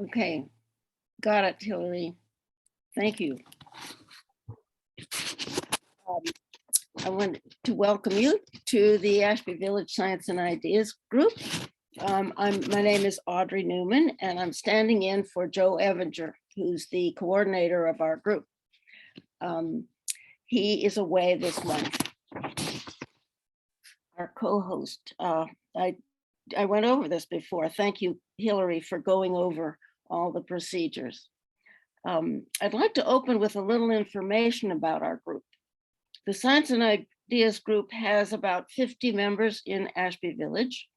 Okay, got it, Hillary. Thank you. I want to welcome you to the Ashby Village Science and Ideas group. My name is Audrey Newman, and I'm standing in for Joe Evinger, who's the coordinator of our group. He is away this month. Our co-host, I went over this before. Thank you, Hillary, for going over all the procedures. I'd like to open with a little information about our group. The Science and Ideas group has about 50 members in Ashby Village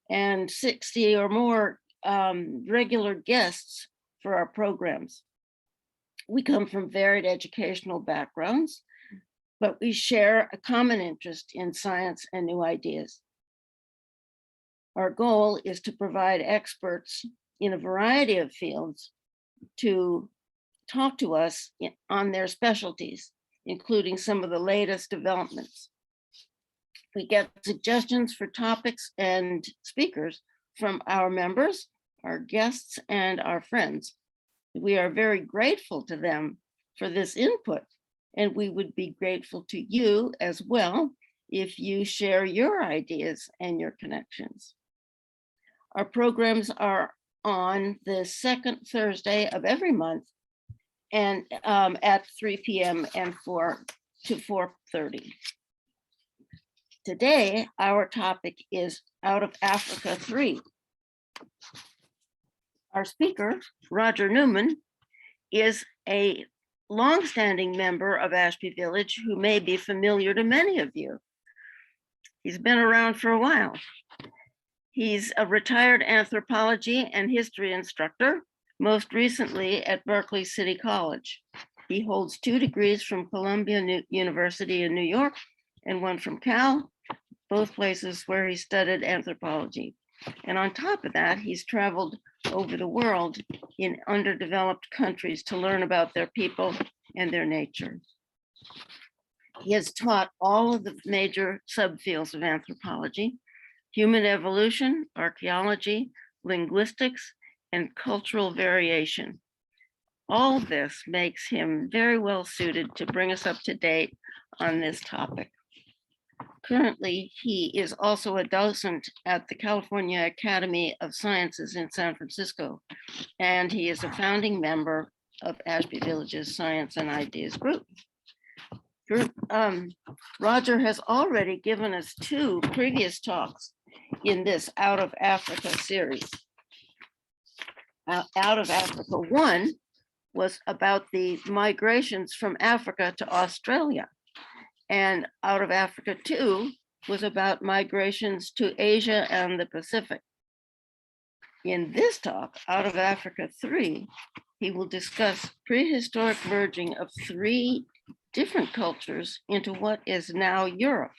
and 60 or more regular guests for our programs. We come from varied educational backgrounds, but we share a common interest in science and new ideas. Our goal is to provide experts in a variety of fields to talk to us on their specialties, including some of the latest developments. We get suggestions for topics and speakers from our members, our guests, and our friends. We are very grateful to them for this input, and we would be grateful to you as well if you share your ideas and your connections. Our programs are on the second Thursday of every month and at 3 p.m. and 4 to 4:30. Today, our topic is Out of Africa 3. Our speaker, Roger Newman, is a longstanding member of Ashby Village who may be familiar to many of you. He's been around for a while. He's a retired anthropology and history instructor, most recently at Berkeley City College. He holds 2 degrees from Columbia University in New York and 1 from Cal, both places where he studied anthropology. And on top of that, he's traveled over the world in underdeveloped countries to learn about their people and their nature. He has taught all of the major subfields of anthropology: human evolution, archaeology, linguistics, and cultural variation. All of this makes him very well suited to bring us up to date on this topic. Currently, he is also a docent at the California Academy of Sciences in San Francisco, and he is a founding member of Ashby Village's Science and Ideas group. Roger has already given us 2 previous talks in this Out of Africa series. Out of Africa 1 was about the migrations from Africa to Australia. And Out of Africa 2 was about migrations to Asia and the Pacific. In this talk, Out of Africa 3, he will discuss prehistoric merging of 3 different cultures into what is now Europe.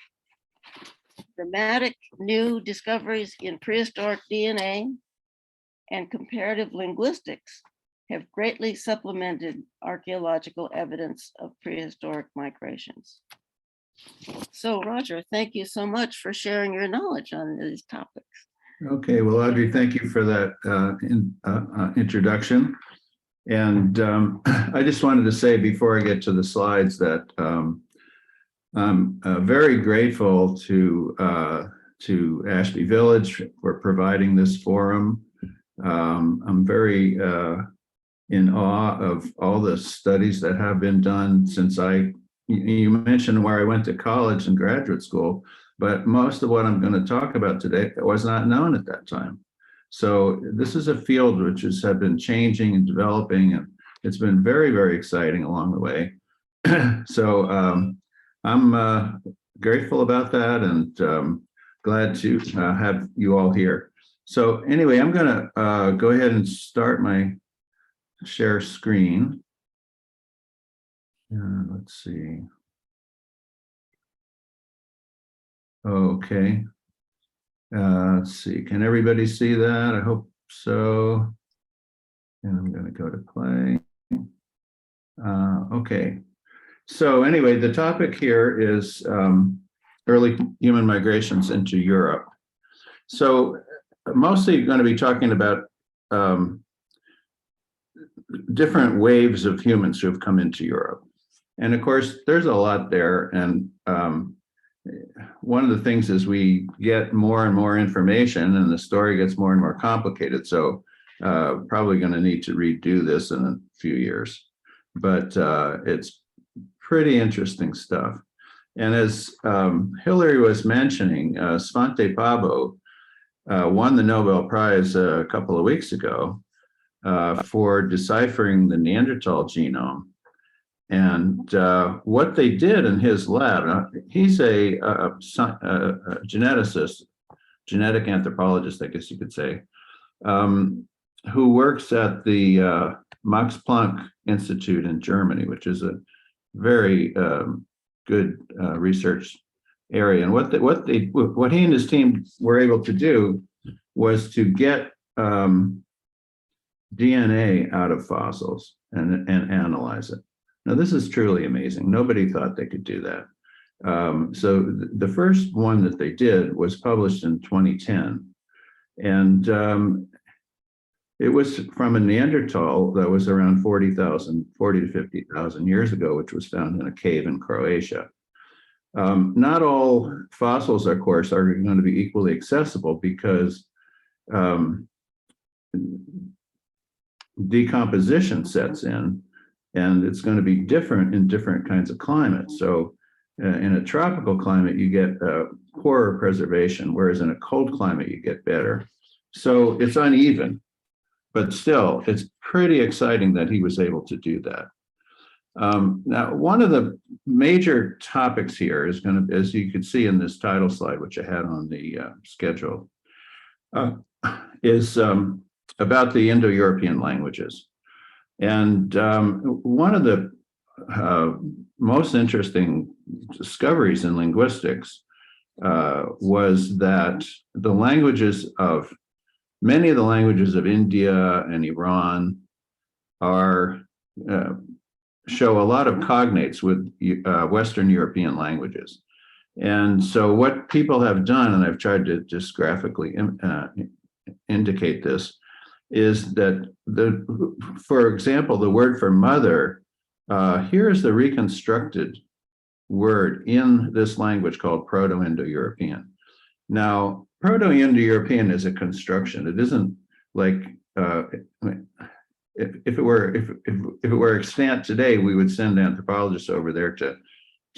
Dramatic new discoveries in prehistoric DNA and comparative linguistics have greatly supplemented archaeological evidence of prehistoric migrations. So Roger, thank you so much for sharing your knowledge on these topics. Okay, well, Audrey, thank you for that introduction. And I just wanted to say before I get to the slides that I'm very grateful to Ashby Village for providing this forum. I'm very in awe of all the studies that have been done since you mentioned where I went to college and graduate school, but most of what I'm going to talk about today was not known at that time. So this is a field which has been changing and developing, and it's been very, very exciting along the way. So I'm grateful about that and glad to have you all here. So anyway, I'm going to go ahead and start my share screen. Let's see. Okay. Let's see. Can everybody see that? I hope so. And I'm going to go to play. Okay. So anyway, the topic here is early human migrations into Europe. So mostly going to be talking about different waves of humans who have come into Europe. And of course, there's a lot there. And one of the things is we get more and more information and the story gets more and more complicated. So probably going to need to redo this in a few years. But it's pretty interesting stuff. And as Hillary was mentioning, Svante Pääbo won the Nobel Prize a couple of weeks ago for deciphering the Neanderthal genome. And what they did in his lab, he's a geneticist, genetic anthropologist, I guess you could say, who works at the Max Planck Institute in Germany, which is a very good research area. And what he and his team were able to do was to get DNA out of fossils and analyze it. Now, this is truly amazing. Nobody thought they could do that. So the first one that they did was published in 2010. And it was from a Neanderthal that was around 40 to 50,000 years ago, which was found in a cave in Croatia. Not all fossils, of course, are going to be equally accessible because decomposition sets in, and it's going to be different in different kinds of climates. So in a tropical climate, you get poorer preservation, whereas in a cold climate, you get better. So it's uneven, but still, it's pretty exciting that he was able to do that. Now, one of the major topics here is going to, as you could see in this title slide, which I had on the schedule, is about the Indo-European languages. And one of the most interesting discoveries in linguistics was that the languages of many of the languages of India and Iran are show a lot of cognates with Western European languages. And so what people have done, and I've tried to just graphically indicate this, is that for example, the word for mother, here is the reconstructed word in this language called Proto-Indo-European. Now, Proto-Indo-European is a construction. It isn't like if it were extant today, we would send anthropologists over there to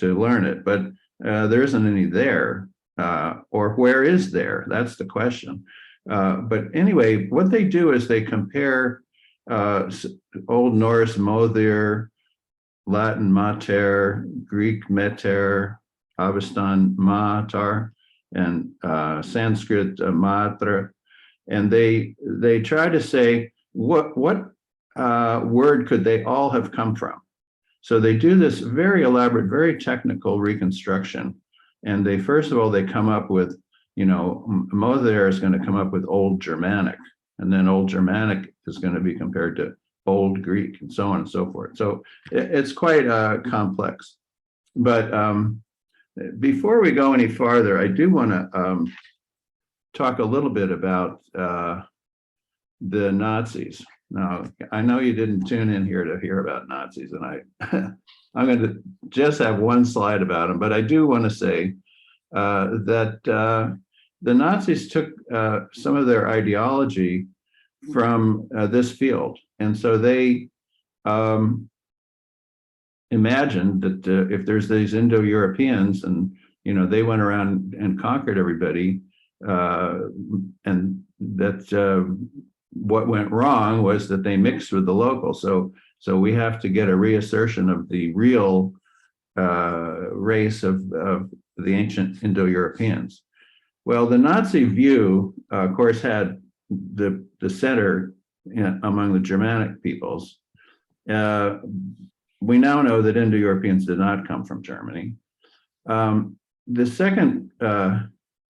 learn it, but there isn't any there, or where is there? That's the question. But anyway, what they do is they compare Old Norse mothir, Latin mater, Greek meter, Avestan mater, and Sanskrit matra, and they try to say what word could they all have come from. So they do this very elaborate, very technical reconstruction, and they first of all they come up with, you know, Mothir is going to come up with Old Germanic, and then Old Germanic is going to be compared to Old Greek, and so on and so forth. So it's quite complex. But before we go any farther, I do want to talk a little bit about the Nazis. Now, I know you didn't tune in here to hear about Nazis, and I'm going to just have one slide about them, but I do want to say that the Nazis took some of their ideology from this field. And so they imagined that if there's these Indo-Europeans and, you know, they went around and conquered everybody, and that what went wrong was that they mixed with the locals. So we have to get a reassertion of the real race of the ancient Indo-Europeans. Well, the Nazi view, of course, had the center among the Germanic peoples. We now know that Indo-Europeans did not come from Germany. The second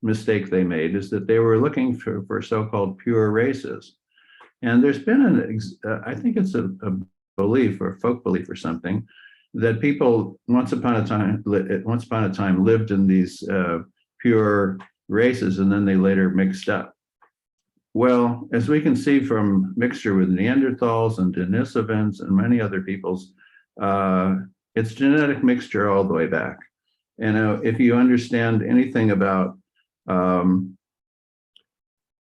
mistake they made is that they were looking for so-called pure races. And there's been I think it's a belief or folk belief or something, that people once upon a time lived in these pure races, and then they later mixed up. Well, as we can see from mixture with Neanderthals and Denisovans and many other peoples, it's genetic mixture all the way back. And if you understand anything about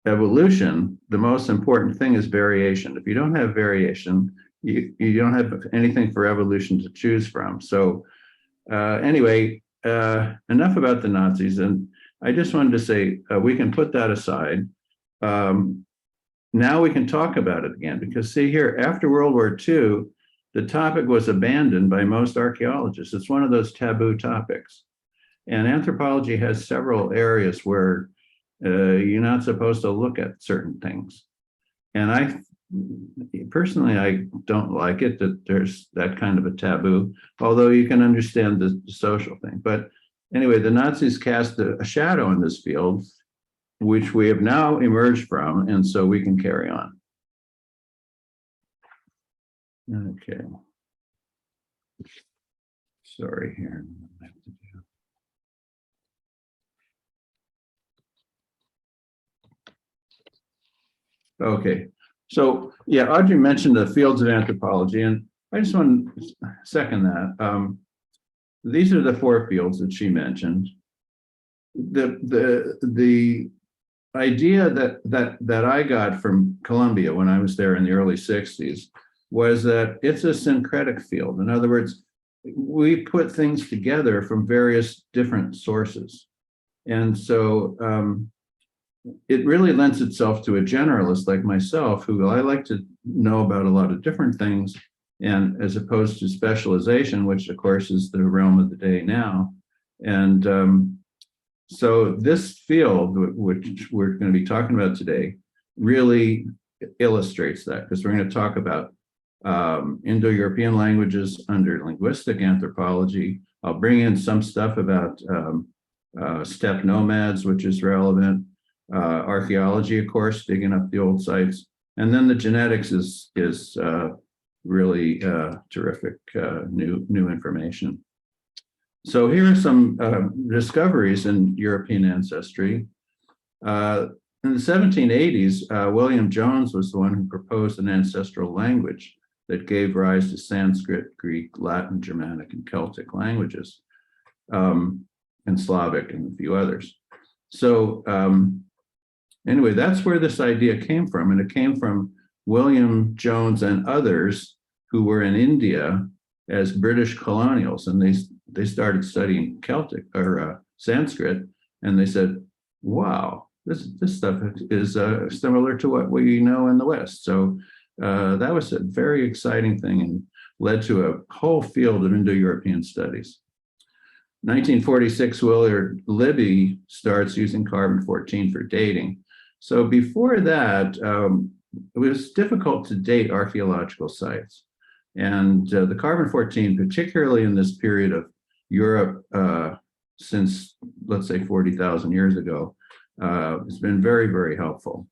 evolution, the most important thing is variation. If you don't have variation, you don't have anything for evolution to choose from. So anyway, enough about the Nazis. And I just wanted to say, we can put that aside. Now we can talk about it again, because see here, after World War II, the topic was abandoned by most archaeologists. It's one of those taboo topics. And anthropology has several areas where you're not supposed to look at certain things. And I don't like it that there's that kind of a taboo, although you can understand the social thing. But anyway, the Nazis cast a shadow in this field, which we have now emerged from, and so we can carry on. Okay. Sorry here. Okay, so yeah, Audrey mentioned the fields of anthropology, and I just want to second that. These are the 4 fields that she mentioned. The idea that I got from Columbia when I was there in the early 60s was that it's a syncretic field. In other words, we put things together from various different sources. And so it really lends itself to a generalist like myself, who I like to know about a lot of different things, and as opposed to specialization, which of course is the realm of the day now. And so this field, which we're going to be talking about today, really illustrates that, because we're going to talk about Indo-European languages under linguistic anthropology. I'll bring in some stuff about steppe nomads, which is relevant. Archaeology, of course, digging up the old sites. And then the genetics is really terrific new information. So here are some discoveries in European ancestry. In the 1780s, William Jones was the one who proposed an ancestral language that gave rise to Sanskrit, Greek, Latin, Germanic, and Celtic languages, and Slavic, and a few others. So anyway, that's where this idea came from, and it came from William Jones and others who were in India as British colonials, and they started studying Celtic or Sanskrit, and they said, wow, this stuff is similar to what we know in the West. So that was a very exciting thing and led to a whole field of Indo-European studies. 1946, Willard Libby starts using carbon-14 for dating. So before that, it was difficult to date archaeological sites. And the carbon-14, particularly in this period of Europe since, let's say, 40,000 years ago, has been very, very helpful.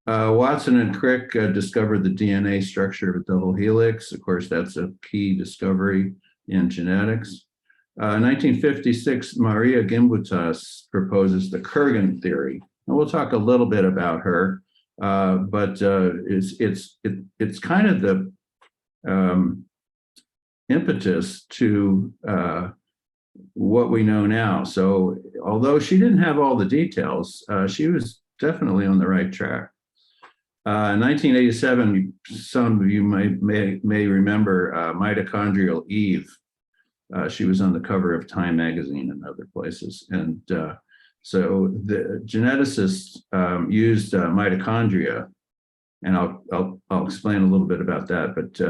Watson and Crick discovered the DNA structure of a double helix. Of course, that's a key discovery in genetics. 1956, Maria Gimbutas proposes the Kurgan theory. And we'll talk a little bit about her, but it's kind of the impetus to what we know now. So although she didn't have all the details, she was definitely on the right track. In 1987, some of you may remember Mitochondrial Eve. She was on the cover of Time magazine and other places. And so the geneticists used mitochondria, and I'll explain a little bit about that, but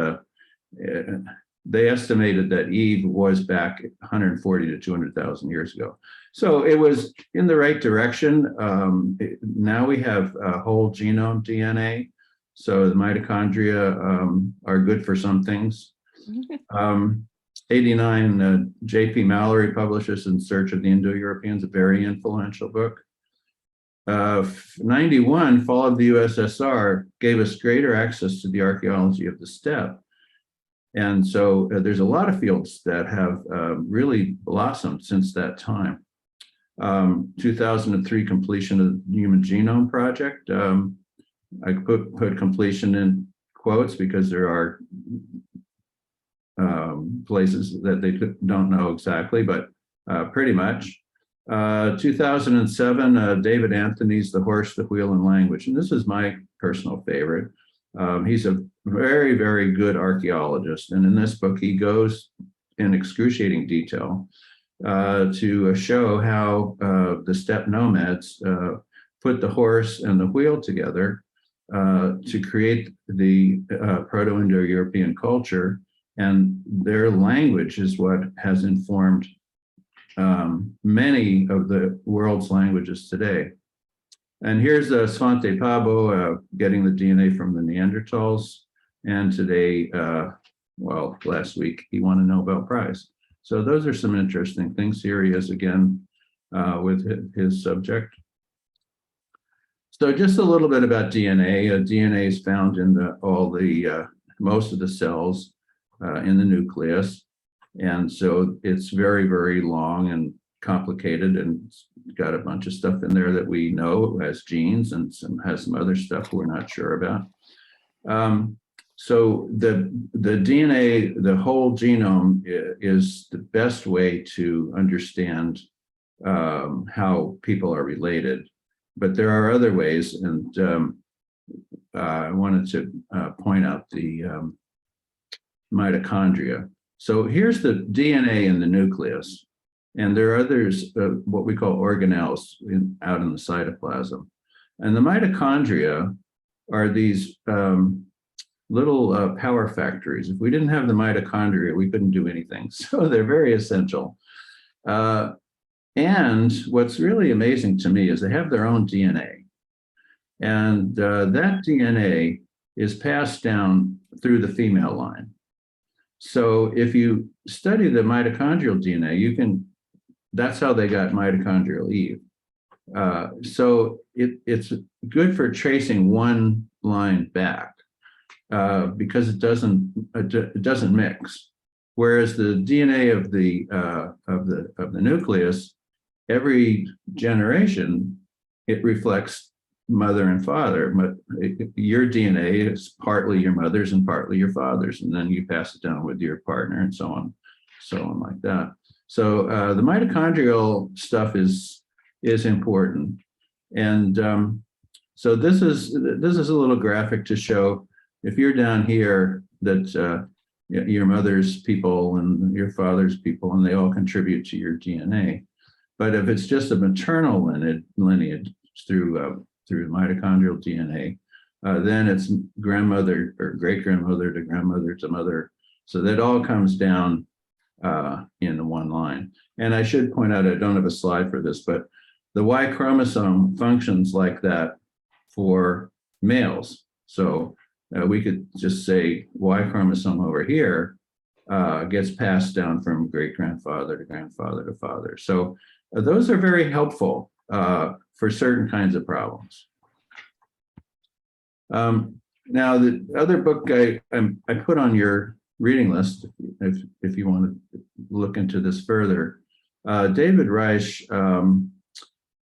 they estimated that Eve was back 140 to 200,000 years ago. So it was in the right direction. Now we have whole genome DNA. So the mitochondria are good for some things. 89, J.P. Mallory publishes In Search of the Indo-Europeans, a very influential book. 91, Fall of the USSR gave us greater access to the archaeology of the steppe. And so there's a lot of fields that have really blossomed since that time. 2003 completion of the Human Genome Project. I put completion in quotes because there are places that they don't know exactly, but pretty much. 2007, David Anthony's The Horse, the Wheel, and Language. And this is my personal favorite. He's a very, very good archaeologist. And in this book, he goes in excruciating detail to show how the steppe nomads put the horse and the wheel together to create the Proto-Indo-European culture. And their language is what has informed many of the world's languages today. And here's Svante Pääbo getting the DNA from the Neanderthals. And today, well, last week, he won a Nobel Prize. So those are some interesting things. Here he is again with his subject. So just a little bit about DNA. DNA is found in most of the cells in the nucleus. And so it's very, very long and complicated, and it's got a bunch of stuff in there that we know as genes, and has some other stuff we're not sure about. So the DNA, the whole genome, is the best way to understand how people are related. But there are other ways, and I wanted to point out the mitochondria. So here's the DNA in the nucleus, and there are others, what we call organelles out in the cytoplasm. And the mitochondria are these little power factories. If we didn't have the mitochondria, we couldn't do anything. So they're very essential. And what's really amazing to me is they have their own DNA. And that DNA is passed down through the female line. So if you study the mitochondrial DNA, that's how they got mitochondrial Eve. So it's good for tracing one line back because it doesn't mix. Whereas the DNA of the nucleus, every generation, it reflects mother and father. But your DNA is partly your mother's and partly your father's, and then you pass it down with your partner, and so on like that. So the mitochondrial stuff is important, and so this is a little graphic to show if you're down here that your mother's people and your father's people, and they all contribute to your DNA. But if it's just a maternal lineage through mitochondrial DNA, then it's grandmother or great grandmother to grandmother to mother. So that all comes down in one line. And I should point out, I don't have a slide for this, but the Y chromosome functions like that for males. So we could just say Y chromosome over here gets passed down from great grandfather to grandfather to father. So those are very helpful for certain kinds of problems. Now, the other book I put on your reading list, if you want to look into this further, David Reich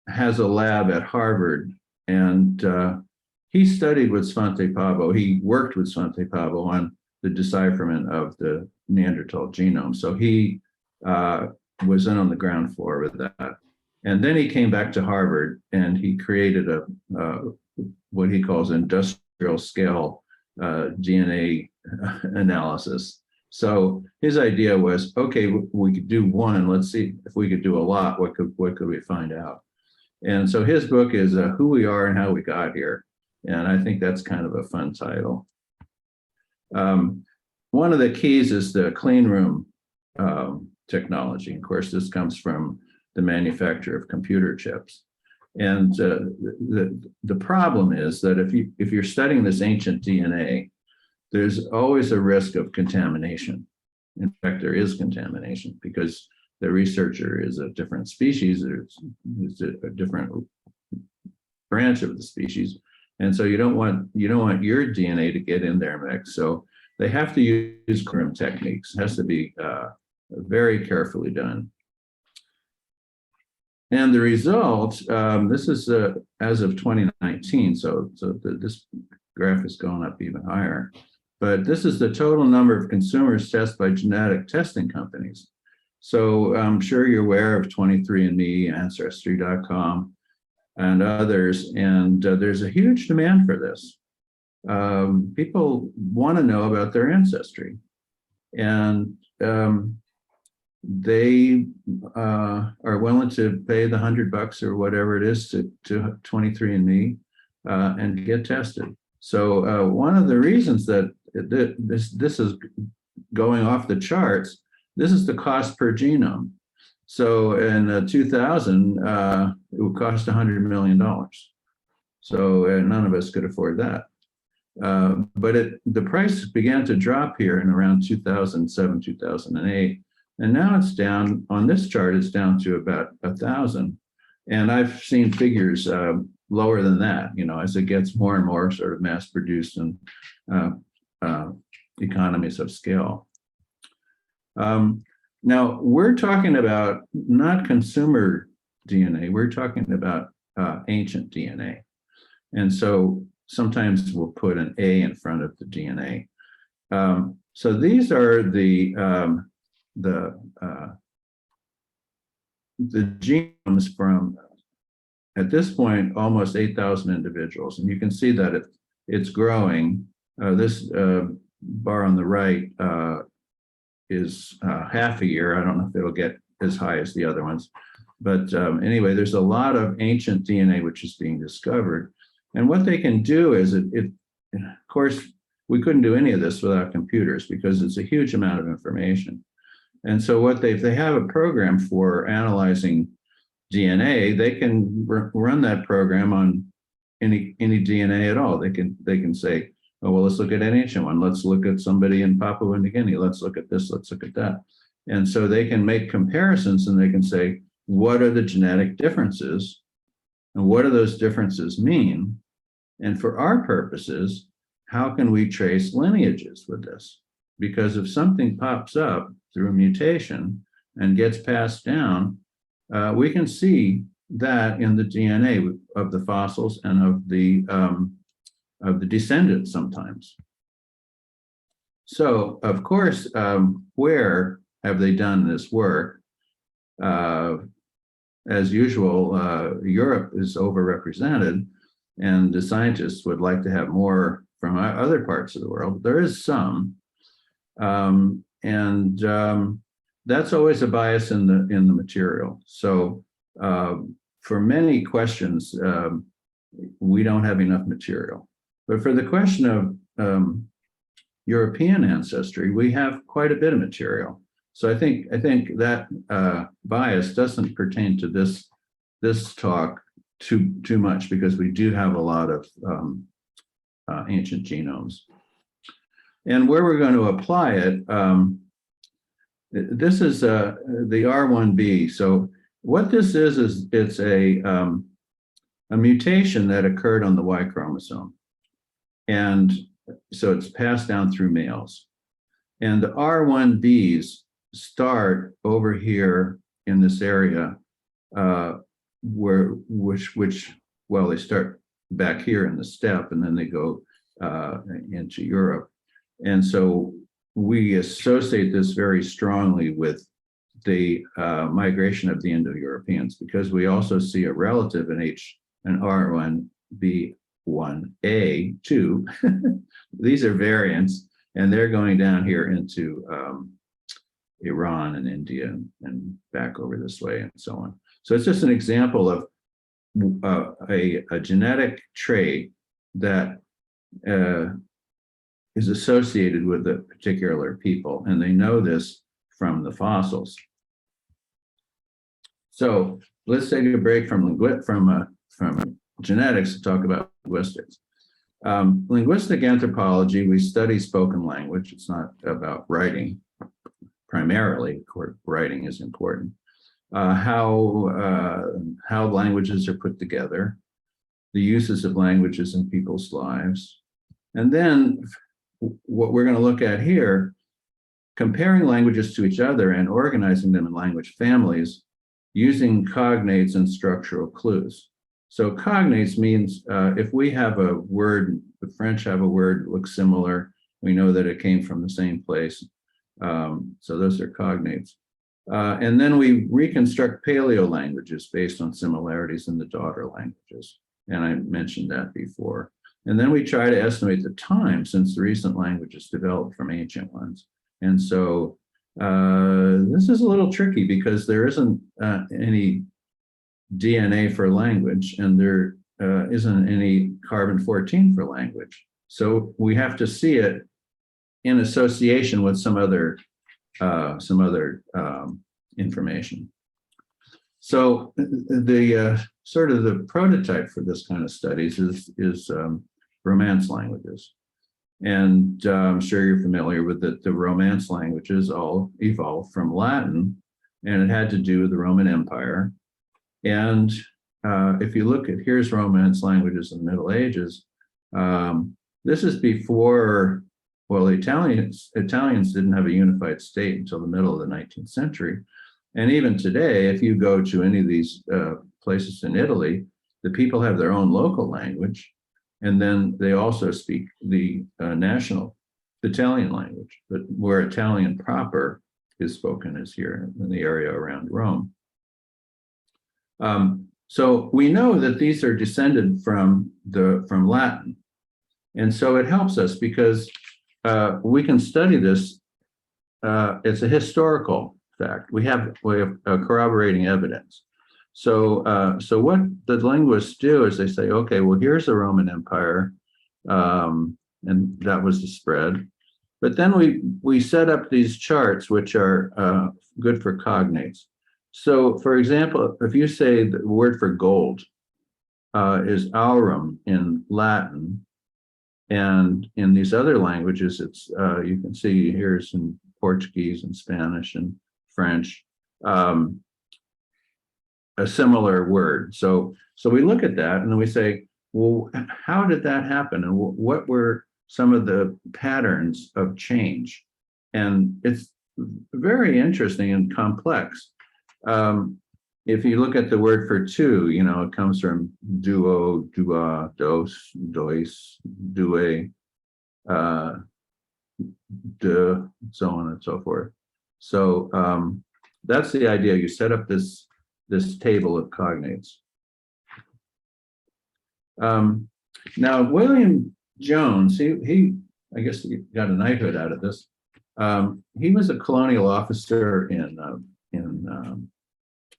has a lab at Harvard, and he studied with Svante Pääbo. He worked with Svante Pääbo on the decipherment of the Neanderthal genome. So he was in on the ground floor with that. And then he came back to Harvard and he created what he calls industrial scale DNA analysis. So his idea was, okay, we could do one. Let's see if we could do a lot. What could we find out? And so his book is Who We Are and How We Got Here. And I think that's kind of a fun title. One of the keys is the clean room technology. Of course, this comes from the manufacture of computer chips. And the problem is that if you're studying this ancient DNA, there's always a risk of contamination. In fact, there is contamination because the researcher is a different species, it's a different branch of the species. And so you don't want your DNA to get in their mix. So they have to use clean room techniques. It has to be very carefully done. And the result, this is as of 2019, so this graph is going up even higher. But this is the total number of consumers tested by genetic testing companies. So I'm sure you're aware of 23andMe, Ancestry.com, and others, and there's a huge demand for this. People want to know about their ancestry, and they are willing to pay the $100 or whatever it is to 23andMe and get tested. So one of the reasons that this is going off the charts, this is the cost per genome. So in 2000, it would cost $100 million. So none of us could afford that. But the price began to drop here in around 2007, 2008. And now it's down, on this chart, it's down to about 1,000. And I've seen figures lower than that, as it gets more and more sort of mass produced and economies of scale. Now, we're talking about not consumer DNA, we're talking about ancient DNA. And so sometimes we'll put an A in front of the DNA. So these are the genomes from, at this point, almost 8,000 individuals. And you can see that it's growing. This bar on the right is half a year. I don't know if it'll get as high as the other ones. But anyway, there's a lot of ancient DNA which is being discovered. And what they can do is, of course, we couldn't do any of this without computers because it's a huge amount of information. And so what if they have a program for analyzing DNA, they can run that program on any DNA at all. They can say, oh, well, let's look at an ancient one. Let's look at somebody in Papua New Guinea. Let's look at this. Let's look at that. And so they can make comparisons and they can say, what are the genetic differences? And what do those differences mean? And for our purposes, how can we trace lineages with this? Because if something pops up through a mutation and gets passed down, we can see that in the DNA of the fossils and of the descendants sometimes. So, of course, where have they done this work? As usual, Europe is overrepresented, and the scientists would like to have more from other parts of the world. There is some, and that's always a bias in the material. So, for many questions, we don't have enough material. But for the question of European ancestry, we have quite a bit of material. So I think that bias doesn't pertain to this talk too much, because we do have a lot of ancient genomes. And where we're going to apply it, this is the R1b. So what this is it's a mutation that occurred on the Y chromosome. And so it's passed down through males. And the R1bs start over here in this area, they start back here in the steppe, and then they go into Europe. And so we associate this very strongly with the migration of the Indo-Europeans, because we also see a relative in an R1b1a2. These are variants, and they're going down here into Iran and India and back over this way and so on. So it's just an example of a genetic trait that is associated with a particular people, and they know this from the fossils. So let's take a break from genetics to talk about linguistics. Linguistic anthropology, we study spoken language. It's not about writing primarily. Of course, writing is important. How languages are put together, the uses of languages in people's lives. And then what we're going to look at here, comparing languages to each other and organizing them in language families, using cognates and structural clues. So cognates means if we have a word, the French have a word that looks similar, we know that it came from the same place. So those are cognates. And then we reconstruct paleo languages based on similarities in the daughter languages. And I mentioned that before. And then we try to estimate the time since the recent languages developed from ancient ones. And so this is a little tricky because there isn't any DNA for language, and there isn't any carbon-14 for language. So we have to see it in association with some other information. So the sort of the prototype for this kind of studies is Romance languages. And I'm sure you're familiar with the Romance languages all evolved from Latin, and it had to do with the Roman Empire. And if you look at, here's Romance languages in the Middle Ages. This is before, well, the Italians didn't have a unified state until the middle of the 19th century. And even today, if you go to any of these places in Italy, the people have their own local language. And then they also speak the national Italian language, but where Italian proper is spoken is here in the area around Rome. So we know that these are descended from Latin. And so it helps us because we can study this. It's a historical fact. We have corroborating evidence. So what the linguists do is they say, okay, well, here's the Roman Empire, and that was the spread. But then we set up these charts, which are good for cognates. So, for example, if you say the word for gold is aurum in Latin, and in these other languages, it's you can see here's in Portuguese and Spanish and French, a similar word. So we look at that and then we say, well, how did that happen? And what were some of the patterns of change? And it's very interesting and complex. If you look at the word for two, it comes from duo, dua, dos, dois, due, de, so on and so forth. So that's the idea. You set up this table of cognates. Now, William Jones, he I guess he got a knighthood out of this. He was a colonial officer in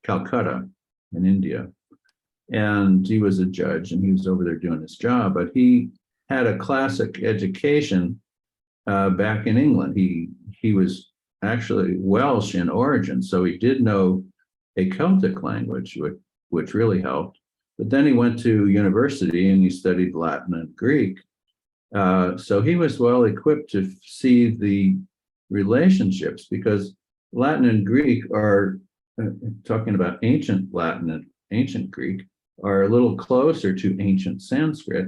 Calcutta in India, and he was a judge, and he was over there doing his job. But he had a classic education back in England. He was actually Welsh in origin, so he did know a Celtic language, which really helped. But then he went to university and he studied Latin and Greek. So he was well equipped to see the relationships, because Latin and Greek are, talking about ancient Latin and ancient Greek, are a little closer to ancient Sanskrit.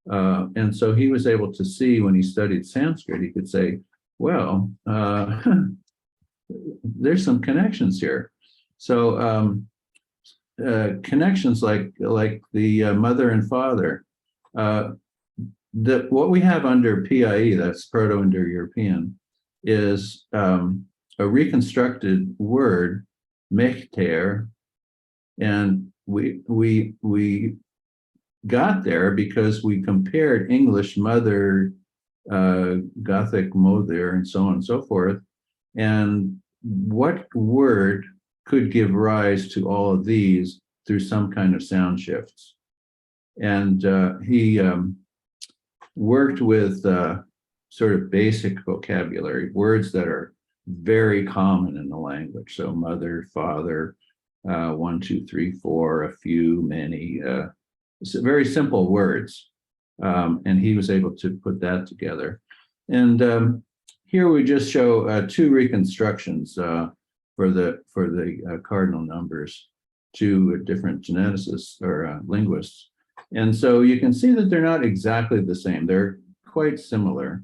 And so he was able to see, when he studied Sanskrit, he could say, well, there's some connections here. So connections like the mother and father, what we have under PIE, that's Proto-Indo-European, is a reconstructed word, mechter, and we got there because we compared English mother, Gothic mother, and so on and so forth, and what word could give rise to all of these through some kind of sound shifts. And he worked with sort of basic vocabulary, words that are very common in the language. So mother, father, 1, 2, 3, 4, a few, many, very simple words. And he was able to put that together. And here we just show 2 reconstructions for the cardinal numbers, 2 different geneticists or linguists. And so you can see that they're not exactly the same. They're quite similar,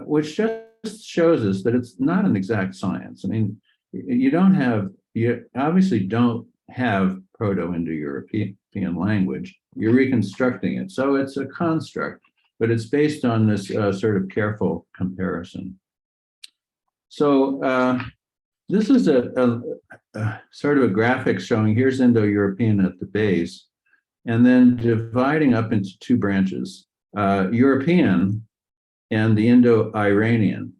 which just shows us that it's not an exact science. I mean, you don't have you obviously don't have Proto-Indo-European language. You're reconstructing it. So it's a construct, but it's based on this sort of careful comparison. So this is a sort of a graphic showing here's Indo-European at the base, and then dividing up into two branches, European and the Indo-Iranian.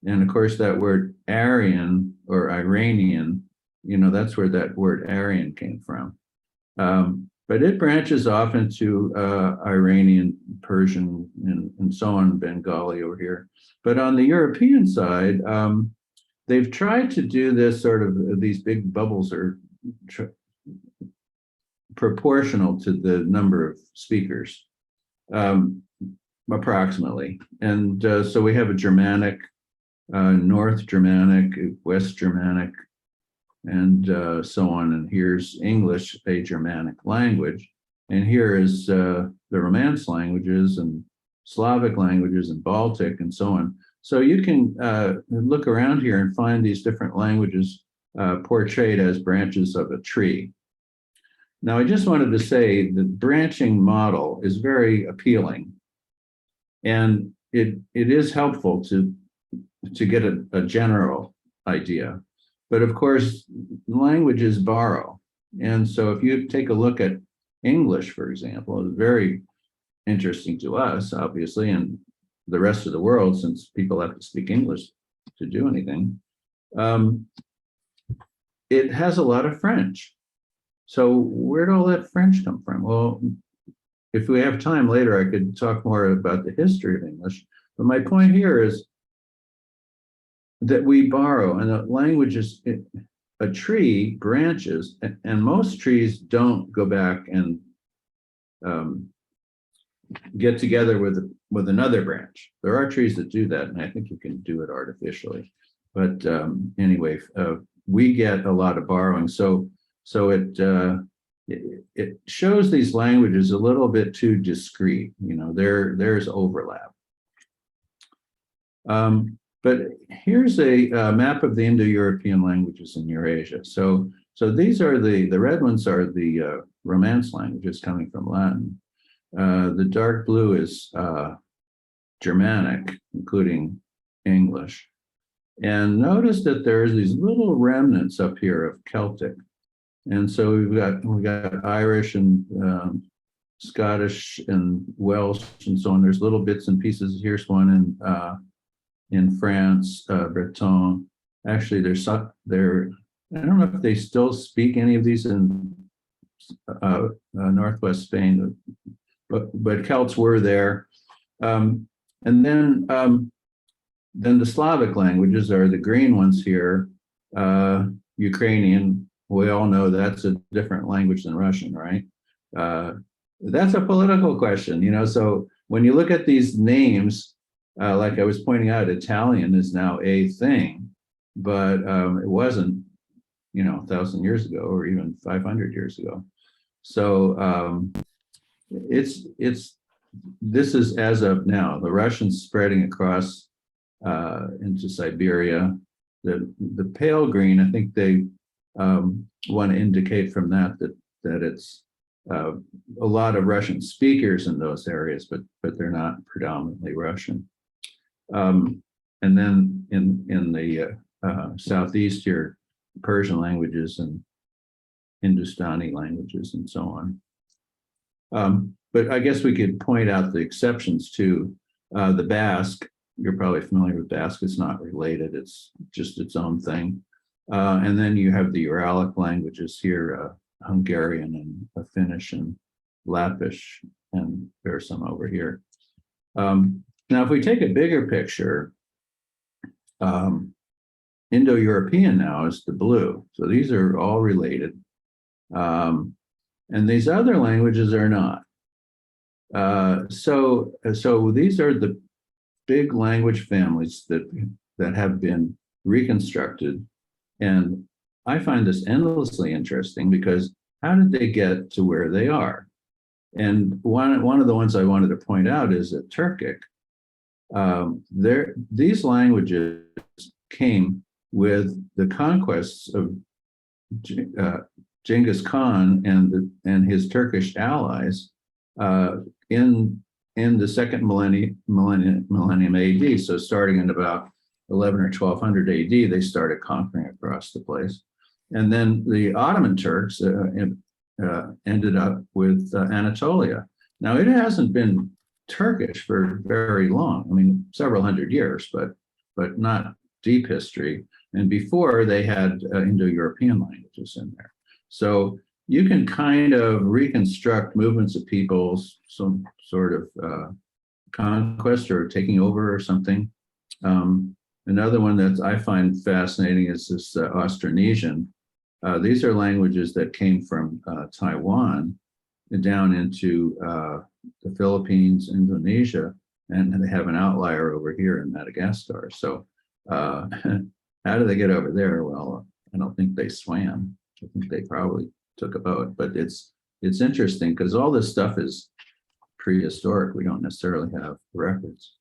And of course, that word Aryan or Iranian, that's where that word Aryan came from. But it branches off into Iranian, Persian, and so on, Bengali over here. But on the European side, they've tried to do this sort of, these big bubbles are proportional to the number of speakers, approximately. And so we have a Germanic, North Germanic, West Germanic, and so on. And here's English, a Germanic language. And here is the Romance languages and Slavic languages and Baltic and so on. So you can look around here and find these different languages portrayed as branches of a tree. Now, I just wanted to say the branching model is very appealing. And it is helpful to get a general idea. But of course, languages borrow. And so if you take a look at English, for example, it's very interesting to us, obviously, and the rest of the world, since people have to speak English to do anything. It has a lot of French. So where did all that French come from? Well, if we have time later, I could talk more about the history of English. But my point here is that we borrow, and the language is, a tree branches, and most trees don't go back and get together with another branch. There are trees that do that, and I think you can do it artificially. But anyway, we get a lot of borrowing. So it shows these languages a little bit too discrete. There's overlap. But here's a map of the Indo-European languages in Eurasia. So these are the red ones are the Romance languages coming from Latin. The dark blue is Germanic, including English. And notice that there's these little remnants up here of Celtic. And so we got Irish and Scottish and Welsh and so on. There's little bits and pieces. Here's one in France, Breton. Actually, I don't know if they still speak any of these in Northwest Spain, but Celts were there. And then the Slavic languages are the green ones here. Ukrainian, we all know that's a different language than Russian, right? That's a political question, so when you look at these names, like I was pointing out, Italian is now a thing, but it wasn't, 1,000 years ago or even 500 years ago. So this is as of now, the Russians spreading across into Siberia. The pale green, I think they want to indicate from that it's a lot of Russian speakers in those areas, but they're not predominantly Russian. And then in the southeast here, Persian languages and Hindustani languages and so on. But I guess we could point out the exceptions too. The Basque, you're probably familiar with Basque, it's not related, it's just its own thing. And then you have the Uralic languages here, Hungarian and Finnish and Lappish, and there are some over here. Now, if we take a bigger picture, Indo-European now is the blue. So these are all related. And these other languages are not. So these are the big language families that have been reconstructed. And I find this endlessly interesting because how did they get to where they are? And one of the ones I wanted to point out is that Turkic. These languages came with the conquests of Genghis Khan and his Turkish allies in the second millennium AD. So starting in about 11 or 1200 AD, they started conquering across the place. And then the Ottoman Turks ended up with Anatolia. Now, it hasn't been Turkish for very long. I mean, several hundred years, but not deep history. And before, they had Indo-European languages in there. So you can kind of reconstruct movements of peoples, some sort of conquest or taking over or something. Another one that I find fascinating is this Austronesian. These are languages that came from Taiwan down into the Philippines, Indonesia, and they have an outlier over here in Madagascar. So how do they get over there? Well, I don't think they swam. I think they probably took a boat, but it's interesting because all this stuff is prehistoric. We don't necessarily have records.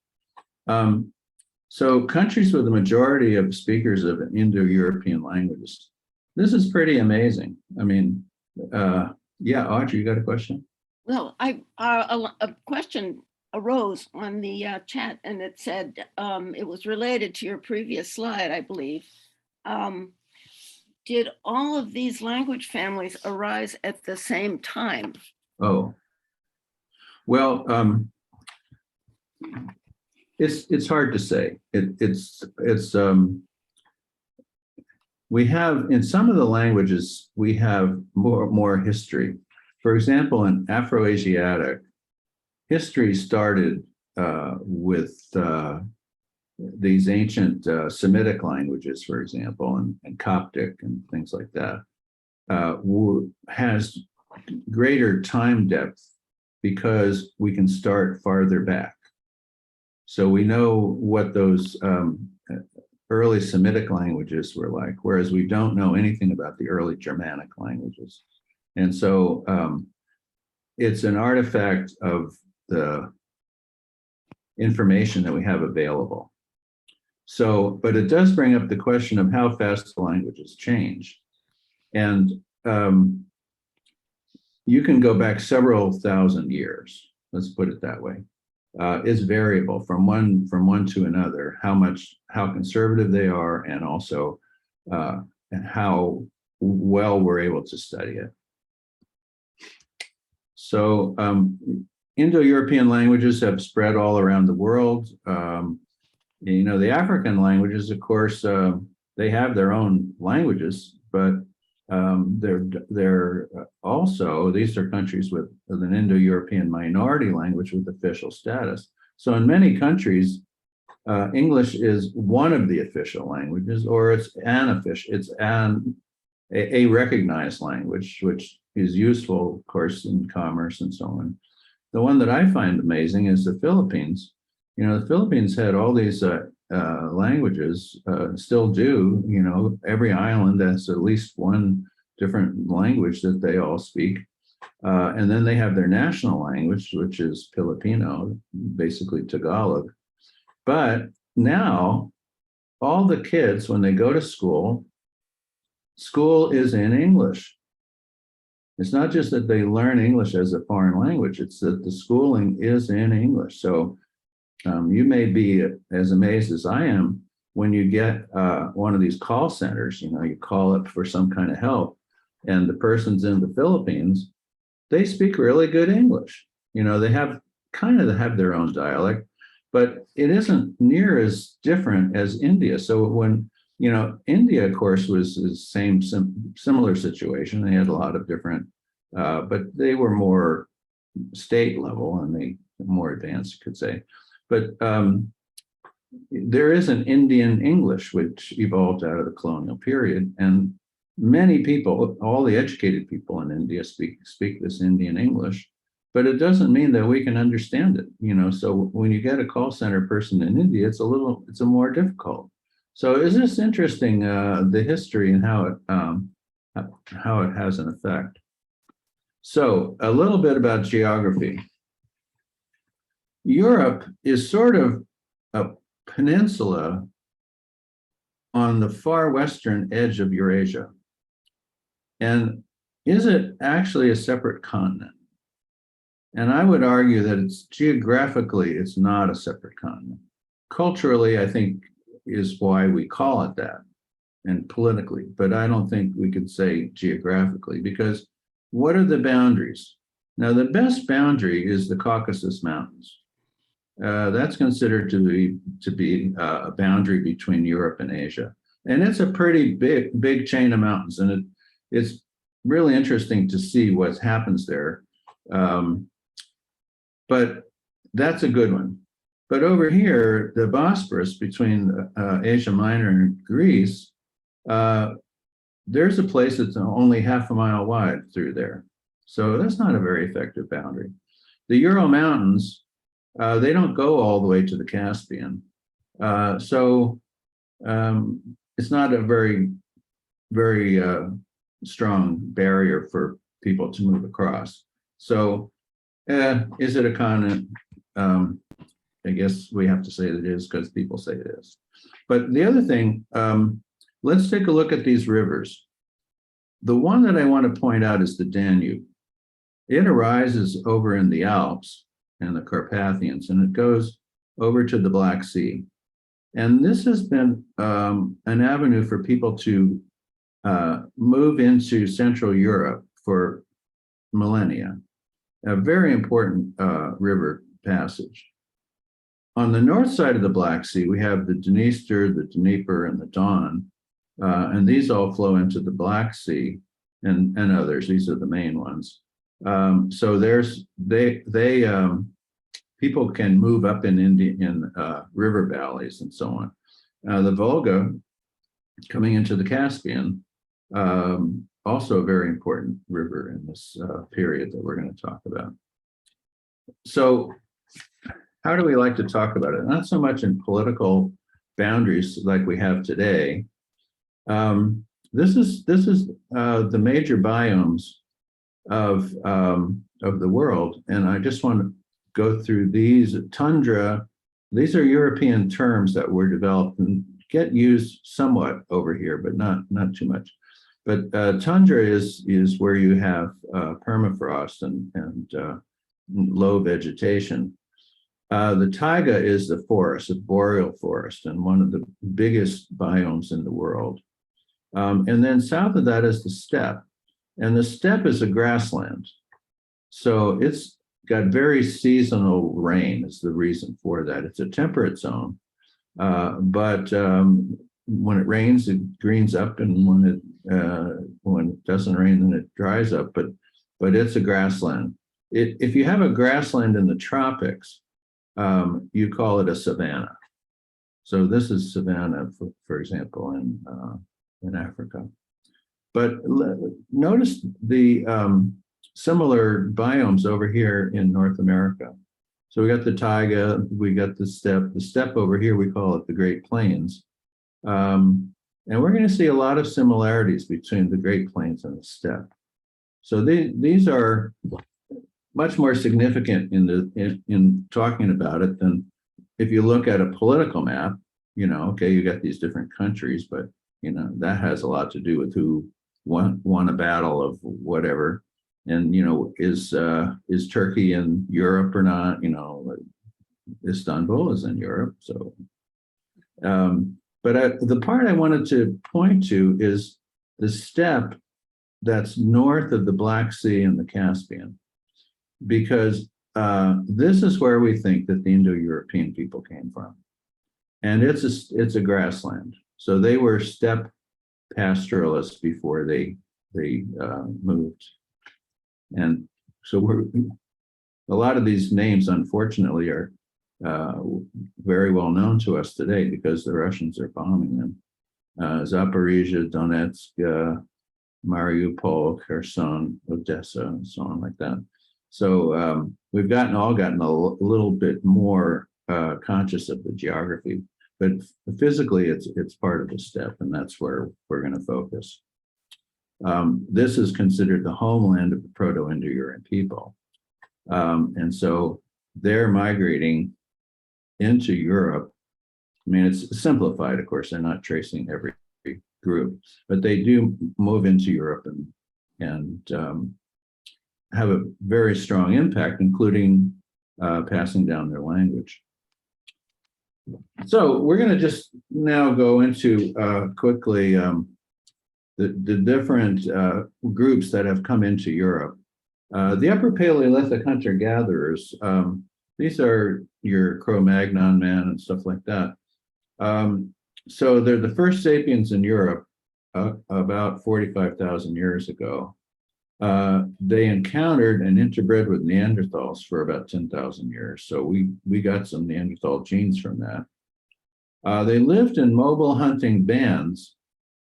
So countries with the majority of speakers of Indo-European languages. This is pretty amazing. I mean, yeah, Audrey, you got a question? Well, a question arose on the chat, and it said it was related to your previous slide, I believe. Did all of these language families arise at the same time? Oh, well, it's hard to say. We have, in some of the languages, we have more history. For example, in Afroasiatic, history started with these ancient Semitic languages, for example, and Coptic and things like that, has greater time depth because we can start farther back. So we know what those early Semitic languages were like, whereas we don't know anything about the early Germanic languages. And so it's an artifact of the information that we have available. So, but it does bring up the question of how fast the languages change. And you can go back several thousand years, let's put it that way. It's variable from one to another, how conservative they are, and also and how well we're able to study it. So Indo-European languages have spread all around the world. You know, the African languages, of course, they have their own languages, but they're also, these are countries with an Indo-European minority language with official status. So in many countries, English is one of the official languages, or it's a recognized language, which is useful, of course, in commerce and so on. The one that I find amazing is the Philippines. You know, the Philippines had all these languages, still do. You know, every island has at least one different language that they all speak. And then they have their national language, which is Filipino, basically Tagalog. But now all the kids, when they go to school, school is in English. It's not just that they learn English as a foreign language, it's that the schooling is in English. So you may be as amazed as I am when you get one of these call centers. You know, you call up for some kind of help, and the person's in the Philippines, they speak really good English. You know, they have their own dialect, but it isn't near as different as India. So when, you know, India, of course, was the similar situation. They had a lot of different, but they were more state level and they more advanced, you could say. But there is an Indian English which evolved out of the colonial period, and many people, all the educated people in India speak this Indian English, but it doesn't mean that we can understand it. You know, so when you get a call center person in India, it's a more difficult. So is this interesting, the history and how it has an effect? So a little bit about geography. Europe is sort of a peninsula on the far western edge of Eurasia. And is it actually a separate continent? And I would argue that it's geographically, it's not a separate continent. Culturally, I think is why we call it that, and politically, but I don't think we could say geographically, because what are the boundaries? Now, the best boundary is the Caucasus Mountains. That's considered to be a boundary between Europe and Asia, and it's a pretty big chain of mountains, and it's really interesting to see what happens there. But that's a good one. But over here, the Bosporus between Asia Minor and Greece, there's a place that's only half a mile wide through there. So that's not a very effective boundary. The Ural Mountains, they don't go all the way to the Caspian. So it's not a very strong barrier for people to move across. So is it a continent? I guess we have to say that it is because people say it is. But the other thing, let's take a look at these rivers. The one that I want to point out is the Danube. It arises over in the Alps and the Carpathians, and it goes over to the Black Sea. And this has been an avenue for people to move into Central Europe for millennia. A very important river passage. On the north side of the Black Sea, we have the Dniester, the Dnieper, and the Don, and these all flow into the Black Sea and others. These are the main ones. So people can move up in river valleys and so on. The Volga coming into the Caspian, also a very important river in this period that we're going to talk about. So how do we like to talk about it? Not so much in political boundaries like we have today. This is the major biomes of the world, and I just want to go through these. Tundra, these are European terms that were developed and get used somewhat over here, but not too much. But tundra is where you have permafrost and low vegetation. The taiga is the forest, a boreal forest, and one of the biggest biomes in the world. And then south of that is the steppe. And the steppe is a grassland. So it's got very seasonal rain is the reason for that. It's a temperate zone. But when it rains, it greens up, and when it doesn't rain, then it dries up. But it's a grassland. If you have a grassland in the tropics, you call it a savanna. So this is savanna, for example, in Africa. But notice the similar biomes over here in North America. So we got the taiga, we got the steppe. The steppe over here, we call it the Great Plains. And we're going to see a lot of similarities between the Great Plains and the steppe. So these are much more significant in talking about it than if you look at a political map. Okay, you got these different countries, but that has a lot to do with who won a battle of whatever, and is Turkey in Europe or not? Istanbul is in Europe, so. But the part I wanted to point to is the steppe that's north of the Black Sea and the Caspian, because this is where we think that the Indo-European people came from, and it's a grassland. So they were steppe pastoralists before they moved, and so a lot of these names, unfortunately, are very well known to us today because the Russians are bombing them. Zaporizhia, Donetsk, Mariupol, Kherson, Odessa, and so on like that. So we've all gotten a little bit more conscious of the geography, but physically it's part of the steppe, and that's where we're going to focus. This is considered the homeland of the Proto-Indo-European people. And so they're migrating into Europe. I mean, it's simplified, of course, they're not tracing every group, but they do move into Europe and have a very strong impact, including passing down their language. So we're going to just now go into quickly the different groups that have come into Europe. The Upper Paleolithic hunter-gatherers, these are your Cro-Magnon man and stuff like that. So they're the first sapiens in Europe about 45,000 years ago. They encountered and interbred with Neanderthals for about 10,000 years. So we got some Neanderthal genes from that. They lived in mobile hunting bands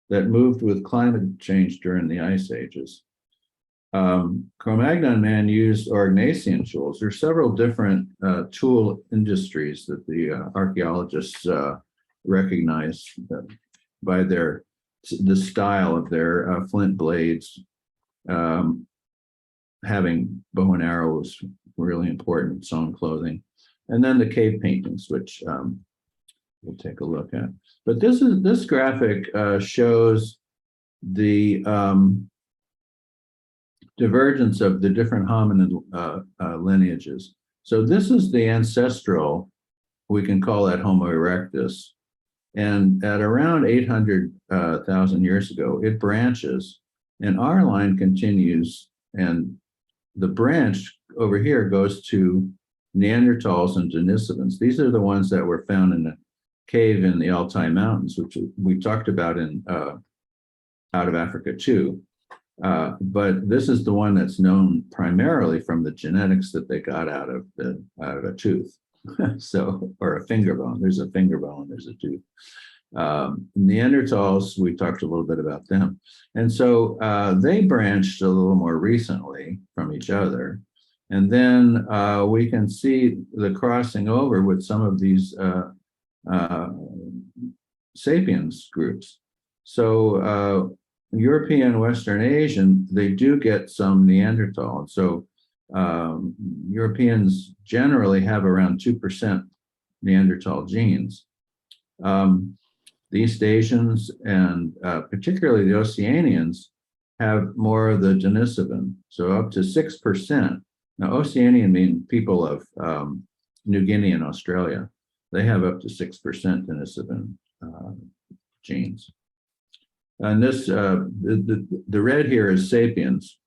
that moved with climate change during the ice ages. Cro-Magnon man used Aurignacian tools. There are several different tool industries that the archaeologists recognize by the style of their flint blades. Having bow and arrow was really important, sewn clothing. And then the cave paintings, which we'll take a look at. But this graphic shows the divergence of the different hominid lineages. So this is the ancestral, we can call that Homo erectus. And at around 800,000 years ago, it branches, and our line continues, and the branch over here goes to Neanderthals and Denisovans. These are the ones that were found in a cave in the Altai Mountains, which we talked about in Out of Africa too. But this is the one that's known primarily from the genetics that they got out of a tooth. So, or a finger bone. There's a finger bone, there's a tooth. Neanderthals, we talked a little bit about them. And so they branched a little more recently from each other. And then we can see the crossing over with some of these sapiens groups. So European, Western Asian, they do get some Neanderthal. And so Europeans generally have around 2% Neanderthal genes. The East Asians and particularly the Oceanians have more of the Denisovan, so up to 6%. Now, Oceanian mean people of New Guinea and Australia. They have up to 6% Denisovan genes. And this, the red here is sapiens.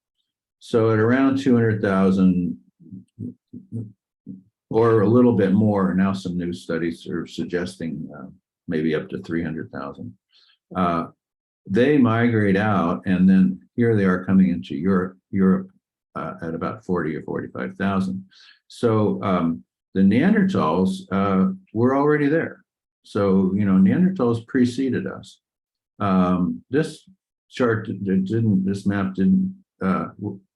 So at around 200,000 or a little bit more, now some new studies are suggesting maybe up to 300,000. They migrate out, and then here they are coming into Europe at about 40 or 45,000. So the Neanderthals were already there. So, you know, Neanderthals preceded us. This chart this map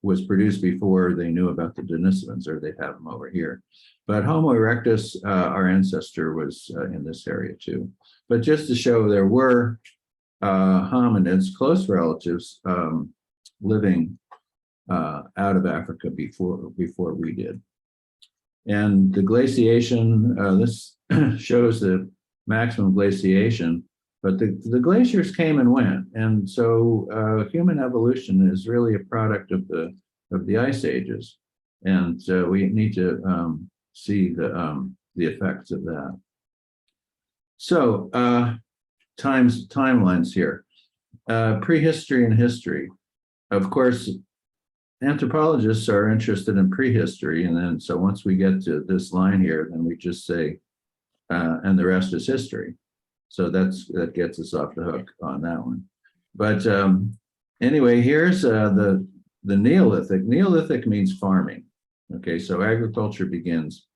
was produced before they knew about the Denisovans, or they have them over here. But Homo erectus, our ancestor, was in this area too. But just to show there were hominids, close relatives, living out of Africa before we did. And the glaciation, this shows the maximum glaciation, but the glaciers came and went. And so human evolution is really a product of the ice ages. And we need to see the effects of that. So timelines here. Prehistory and history. Of course, anthropologists are interested in prehistory, and then so once we get to this line here, then we just say, and the rest is history. So that gets us off the hook on that one. But anyway, here's the Neolithic. Neolithic means farming. Okay, so agriculture begins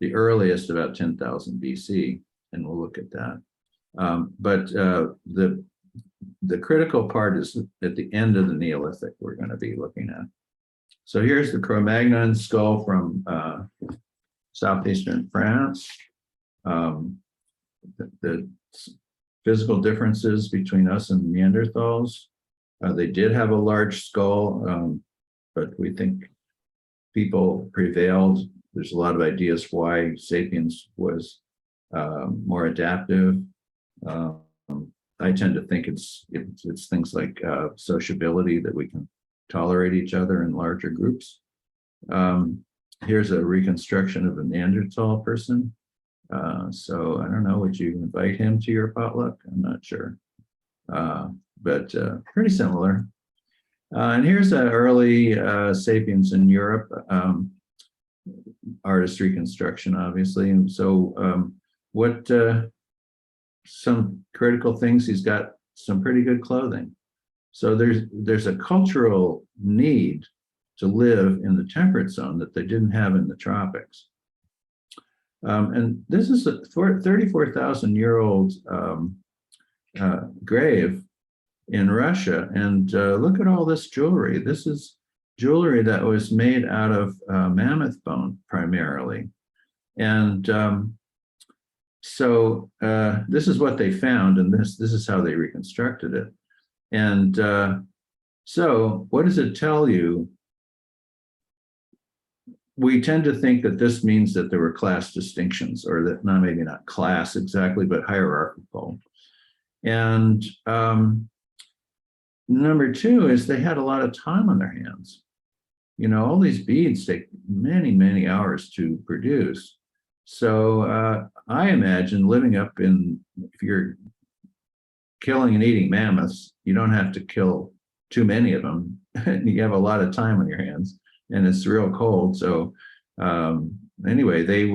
the earliest about 10,000 BC, and we'll look at that. But the critical part is at the end of the Neolithic we're going to be looking at. So here's the Cro-Magnon skull from southeastern France. The physical differences between us and Neanderthals. They did have a large skull, but we think people prevailed. There's a lot of ideas why sapiens was more adaptive. I tend to think it's things like sociability, that we can tolerate each other in larger groups. Here's a reconstruction of a Neanderthal person. So I don't know, would you invite him to your potluck? I'm not sure, but pretty similar. And here's an early sapiens in Europe, artist reconstruction, obviously. And so what some critical things, he's got some pretty good clothing. So there's a cultural need to live in the temperate zone that they didn't have in the tropics. And this is a 34,000-year-old grave in Russia. And look at all this jewelry. This is jewelry that was made out of mammoth bone primarily. And so this is what they found, and this is how they reconstructed it. And so what does it tell you? We tend to think that this means that there were class distinctions, or that maybe not class exactly, but hierarchical. And number two is they had a lot of time on their hands. You know, all these beads take many, many hours to produce. So I imagine living up in, if you're killing and eating mammoths, you don't have to kill too many of them. You have a lot of time on your hands, and it's real cold. So anyway, they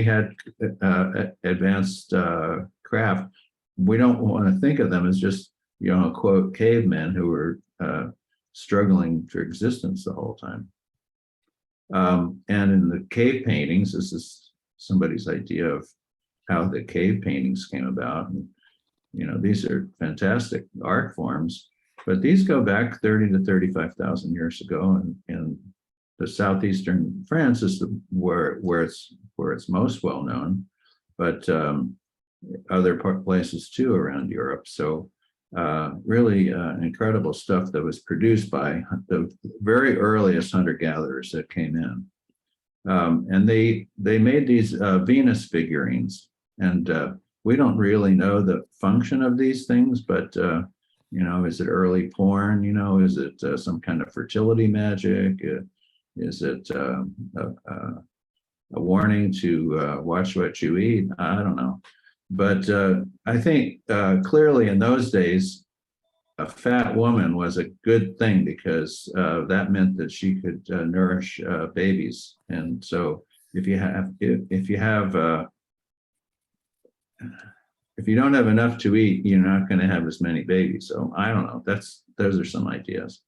had advanced craft. We don't want to think of them as just, you know, quote, cavemen who were struggling for existence the whole time. And in the cave paintings, this is somebody's idea of how the cave paintings came about. And, you know, these are fantastic art forms, but these go back 30 to 35,000 years ago. And the southeastern France is where it's most well known, but other places too around Europe. So really incredible stuff that was produced by the very earliest hunter-gatherers that came in. And they made these Venus figurines, and we don't really know the function of these things, but you know, is it early porn? You know, is it some kind of fertility magic? Is it a warning to watch what you eat? I don't know. But I think clearly in those days, a fat woman was a good thing, because that meant that she could nourish babies. And so if you don't have enough to eat, you're not going to have as many babies. So I don't know. Those are some ideas.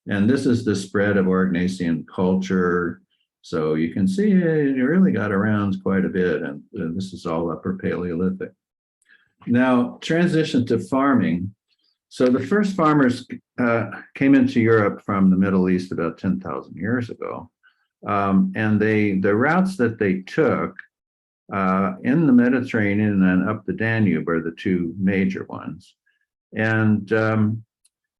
And this is the spread of Aurignacian culture. So you can see it really got around quite a bit. And this is all Upper Paleolithic. Now, transition to farming. So the first farmers came into Europe from the Middle East about 10,000 years ago. And the routes that they took in the Mediterranean and up the Danube are the two major ones. And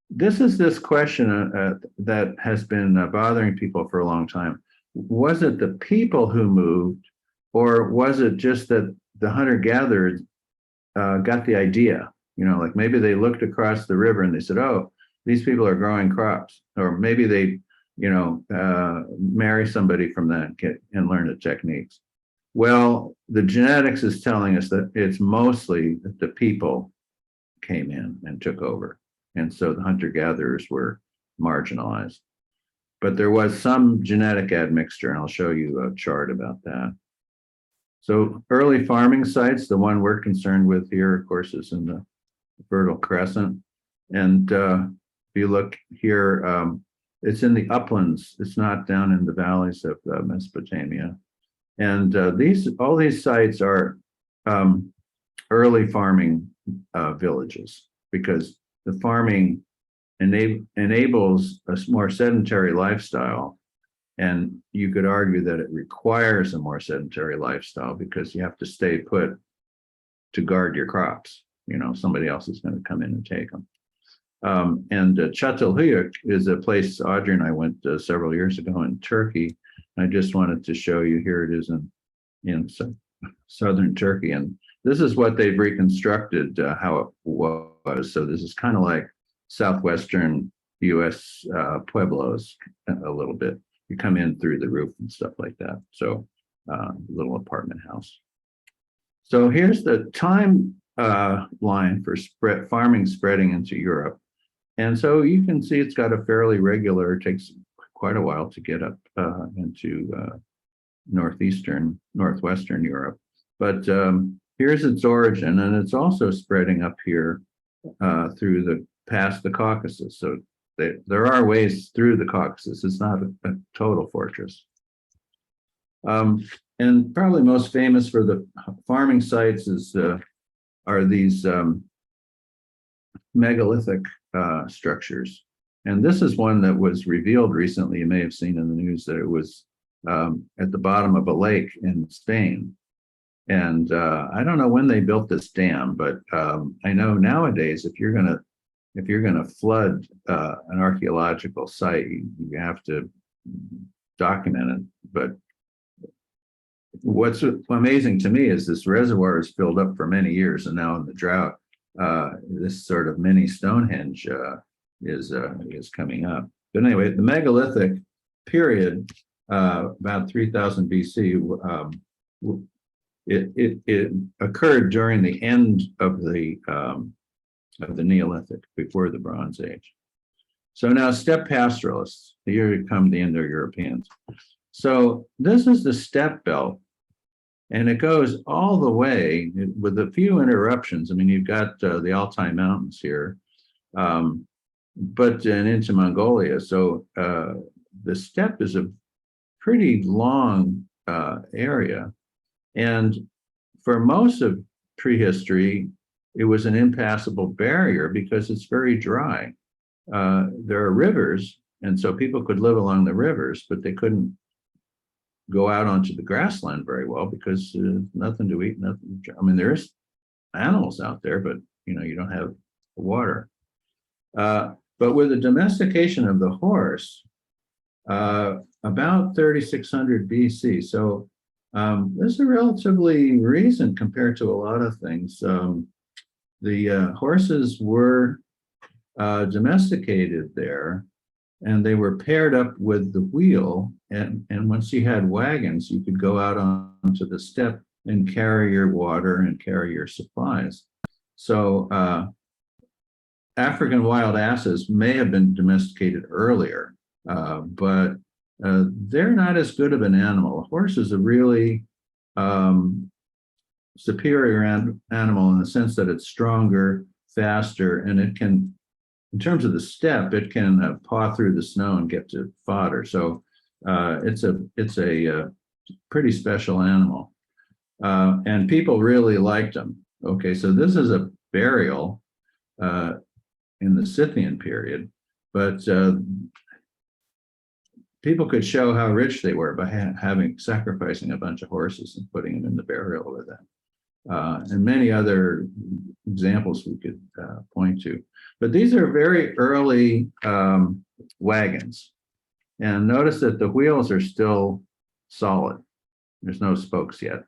this is this question that has been bothering people for a long time. Was it the people who moved, or was it just that the hunter-gatherers got the idea? You know, like maybe they looked across the river and they said, oh, these people are growing crops. Or maybe they, you know, marry somebody from that and learn the techniques. Well, the genetics is telling us that it's mostly that the people came in and took over. And so the hunter-gatherers were marginalized. But there was some genetic admixture, and I'll show you a chart about that. So early farming sites, the one we're concerned with here, of course, is in the Fertile Crescent. And if you look here, it's in the uplands. It's not down in the valleys of Mesopotamia. And all these sites are early farming villages, because the farming enables a more sedentary lifestyle. And you could argue that it requires a more sedentary lifestyle, because you have to stay put to guard your crops. You know, somebody else is going to come in and take them. And Çatalhöyük is a place Audrey and I went several years ago in Turkey. I just wanted to show you, here it is in southern Turkey. And this is what they've reconstructed, how it was. So this is kind of like southwestern U.S. Pueblos a little bit. You come in through the roof and stuff like that. So little apartment house. So here's the time line for farming spreading into Europe. And so you can see it's got a fairly regular, it takes quite a while to get up into northwestern Europe. But here's its origin, and it's also spreading up here past the Caucasus. So there are ways through the Caucasus. It's not a total fortress. And probably most famous for the farming sites are these megalithic structures. And this is one that was revealed recently. You may have seen in the news that it was at the bottom of a lake in Spain. And I don't know when they built this dam, but I know nowadays if you're gonna flood an archaeological site, you have to document it. But what's amazing to me is this reservoir is filled up for many years, and now in the drought, this sort of mini Stonehenge is coming up. But anyway, the megalithic period, about 3000 BC, it occurred during the end of the Neolithic, before the Bronze Age. So now steppe pastoralists, here come the Indo-Europeans. So this is the steppe belt, and it goes all the way with a few interruptions. I mean, you've got the Altai Mountains here, but into Mongolia. So the steppe is a pretty long area. And for most of prehistory, it was an impassable barrier because it's very dry. There are rivers, and so people could live along the rivers, but they couldn't go out onto the grassland very well because nothing to eat, nothing. I mean, there's animals out there, but you don't have water. But with the domestication of the horse, about 3600 BC. So this is relatively recent compared to a lot of things. The horses were domesticated there, and they were paired up with the wheel. And once you had wagons, you could go out onto the steppe and carry your water and carry your supplies. So African wild asses may have been domesticated earlier, but they're not as good of an animal. A horse is a really superior animal in the sense that it's stronger, faster, and it can, in terms of the steppe, it can paw through the snow and get to fodder. So it's a pretty special animal, and people really liked them. Okay, so this is a burial in the Scythian period, but people could show how rich they were by sacrificing a bunch of horses and putting them in the burial with them. And many other examples we could point to. But these are very early wagons. And notice that the wheels are still solid. There's no spokes yet.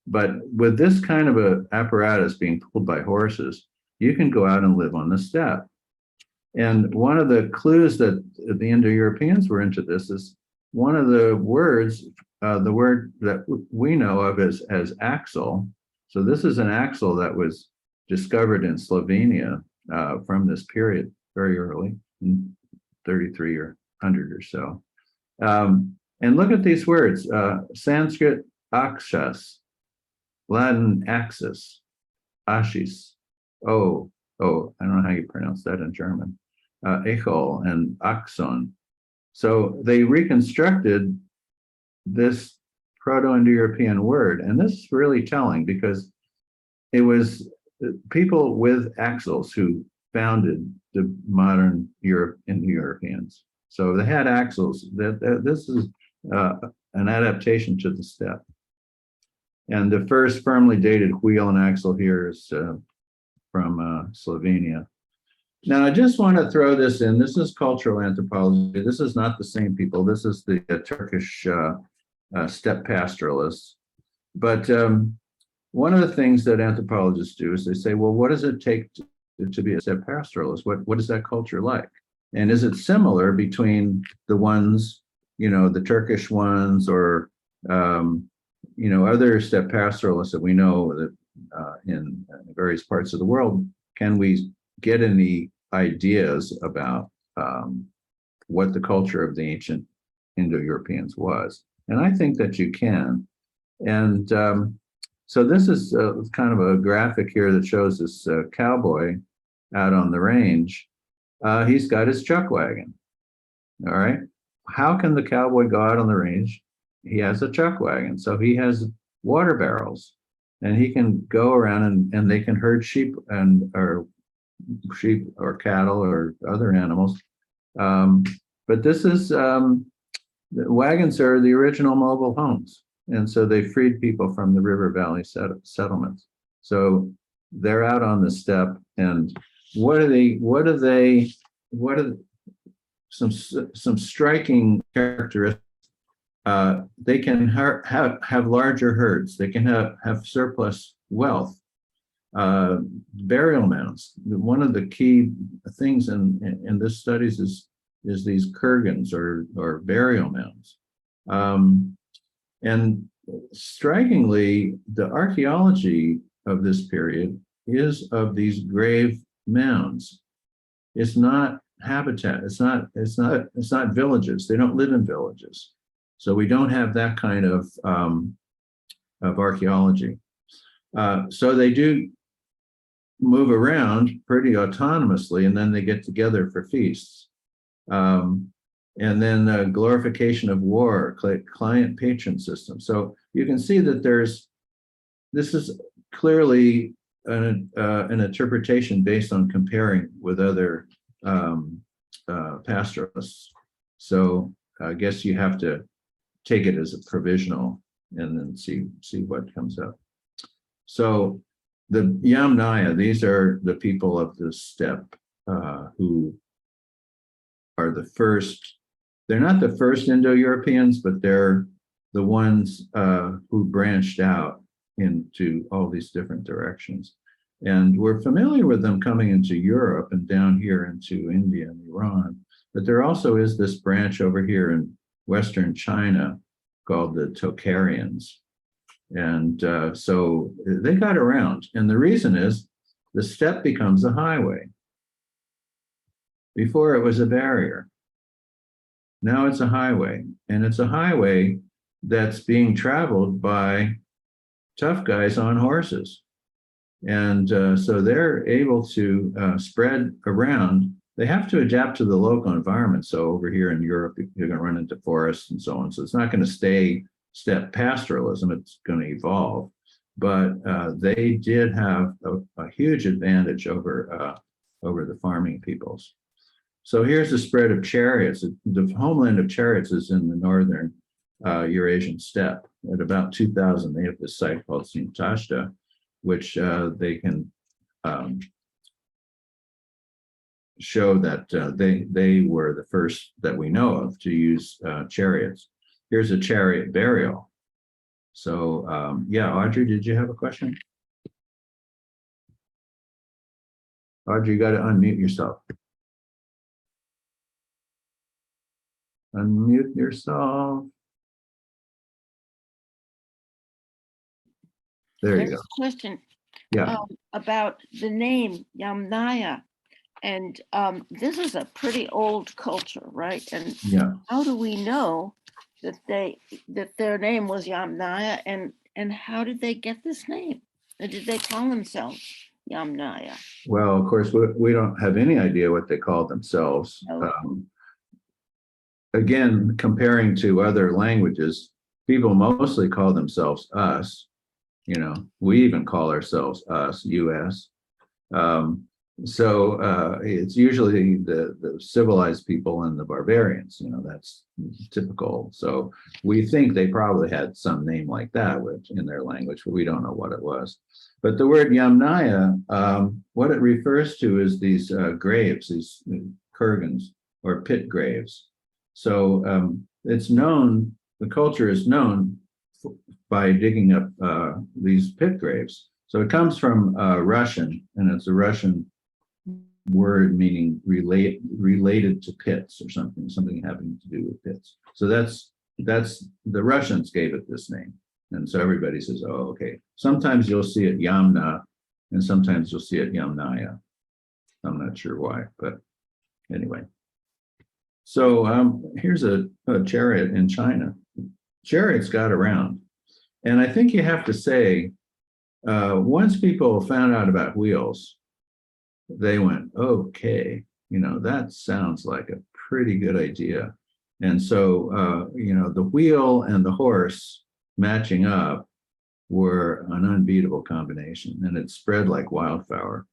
But with this kind of a apparatus being pulled by horses, you can go out and live on the steppe. And one of the clues that the Indo-Europeans were into this is one of the words, the word that we know of as axle. So this is an axle that was discovered in Slovenia from this period, very early, in 33 or 100 or so. And look at these words, Sanskrit akshas, Latin axis, ashis, I don't know how you pronounce that in German, echol and axon. So they reconstructed this Proto-Indo-European word, and this is really telling because it was people with axles who founded the modern Indo-Europeans. So they had axles. This is an adaptation to the steppe. And the first firmly dated wheel and axle here is from Slovenia. Now, I just want to throw this in. This is cultural anthropology. This is not the same people. This is the Turkish steppe pastoralists. But one of the things that anthropologists do is they say, well, what does it take to be a steppe pastoralist? What is that culture like? And is it similar between the ones, the Turkish ones, or other steppe pastoralists that we know that in various parts of the world? Can we get any ideas about what the culture of the ancient Indo-Europeans was? And I think that you can. And so this is kind of a graphic here that shows this cowboy out on the range. He's got his chuck wagon. All right. How can the cowboy go out on the range? He has a chuck wagon. So he has water barrels, and he can go around and they can herd sheep or cattle or other animals. But this is the wagons are the original mobile homes. And so they freed people from the river valley settlements. So they're out on the steppe, and what are some striking characteristics? They can have larger herds. They can have surplus wealth. Burial mounds. One of the key things in this studies is these kurgans or burial mounds. And strikingly, the archaeology of this period is of these grave mounds. It's not habitat. It's not villages. They don't live in villages. So we don't have that kind of archaeology. So they do move around pretty autonomously, and then they get together for feasts. And then glorification of war, client-patron system. So you can see that this is clearly an interpretation based on comparing with other pastoralists. So I guess you have to take it as a provisional and then see what comes up. So the Yamnaya, these are the people of the steppe who are the first. They're not the first Indo-Europeans, but they're the ones who branched out into all these different directions. And we're familiar with them coming into Europe and down here into India and Iran. But there also is this branch over here in Western China called the Tocharians. And so they got around. And the reason is the steppe becomes a highway. Before it was a barrier. Now it's a highway, and it's a highway that's being traveled by tough guys on horses. And so they're able to spread around. They have to adapt to the local environment. So over here in Europe, you're going to run into forests and so on. So it's not going to stay steppe pastoralism. It's going to evolve. But they did have a huge advantage over the farming peoples. So here's the spread of chariots. The homeland of chariots is in the northern Eurasian steppe. At about 2000, they have this site called Sintashta, which they can show that they were the first that we know of to use chariots. Here's a chariot burial. So yeah, Audrey, did you have a question? Audrey, you got to unmute yourself. Unmute yourself. There you go. Question Yeah. about the name Yamnaya. And this is a pretty old culture, right? And Yeah. how do we know that their name was Yamnaya, and how did they get this name? Or did they call themselves Yamnaya? Well, of course, we don't have any idea what they called themselves. No. Again, comparing to other languages, people mostly call themselves us. We even call ourselves us, US. So it's usually the civilized people and the barbarians, that's typical. So we think they probably had some name like that in their language, but we don't know what it was. But the word Yamnaya, what it refers to is these graves, these kurgans or pit graves. So it's known, the culture is known by digging up these pit graves. So it comes from Russian, and it's a Russian word meaning related to pits or something having to do with pits. So that's the Russians gave it this name. And so everybody says, oh, okay. Sometimes you'll see it Yamna, and sometimes you'll see it Yamnaya. I'm not sure why, but anyway. So here's a chariot in China. Chariots got around. And I think you have to say, once people found out about wheels, they went, okay, that sounds like a pretty good idea. And so, the wheel and the horse matching up were an unbeatable combination, and it spread like wildfire.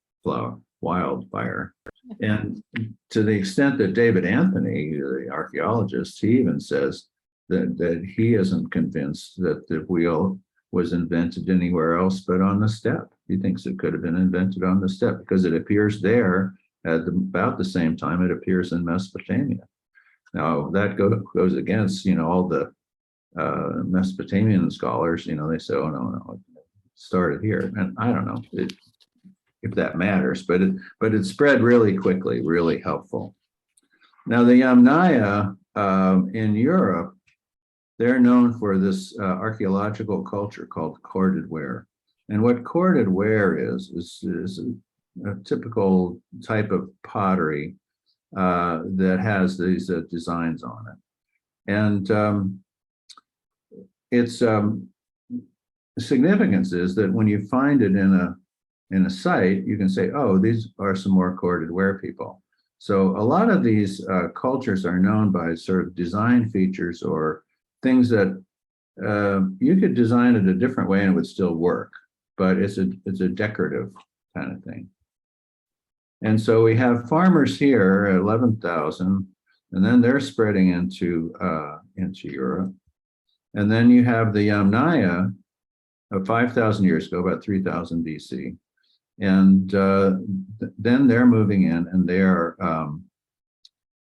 And to the extent that David Anthony, the archaeologist, he even says that he isn't convinced that the wheel was invented anywhere else but on the steppe. He thinks it could have been invented on the steppe because it appears there at about the same time it appears in Mesopotamia. Now that goes against, all the Mesopotamian scholars. They say, oh no, it started here, and I don't know if that matters, but it spread really quickly, really helpful. Now the Yamnaya in Europe, they're known for this archaeological culture called corded ware. And what corded ware is a typical type of pottery that has these designs on it. And its significance is that when you find it in a site, you can say, oh, these are some more corded ware people. So a lot of these cultures are known by sort of design features or things that you could design it a different way and it would still work, but it's a decorative kind of thing. And so we have farmers here at 11,000, and then they're spreading into Europe. And then you have the Yamnaya of 5,000 years ago, about 3,000 BC. And then they're moving in and they are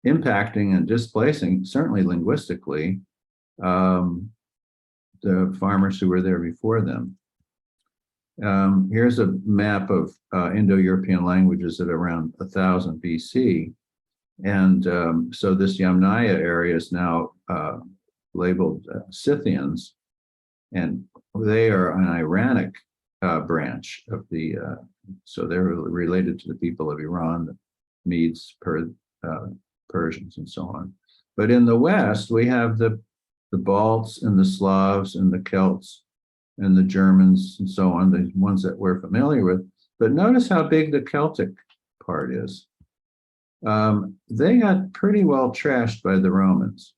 impacting and displacing, certainly linguistically, the farmers who were there before them. Here's a map of Indo-European languages at around 1000 BC. And so this Yamnaya area is now labeled Scythians, and they are an Iranic branch of the, so they're related to the people of Iran, the Medes, Persians, and so on. But in the West, we have the Balts and the Slavs and the Celts and the Germans and so on, the ones that we're familiar with. But notice how big the Celtic part is. They got pretty well trashed by the Romans.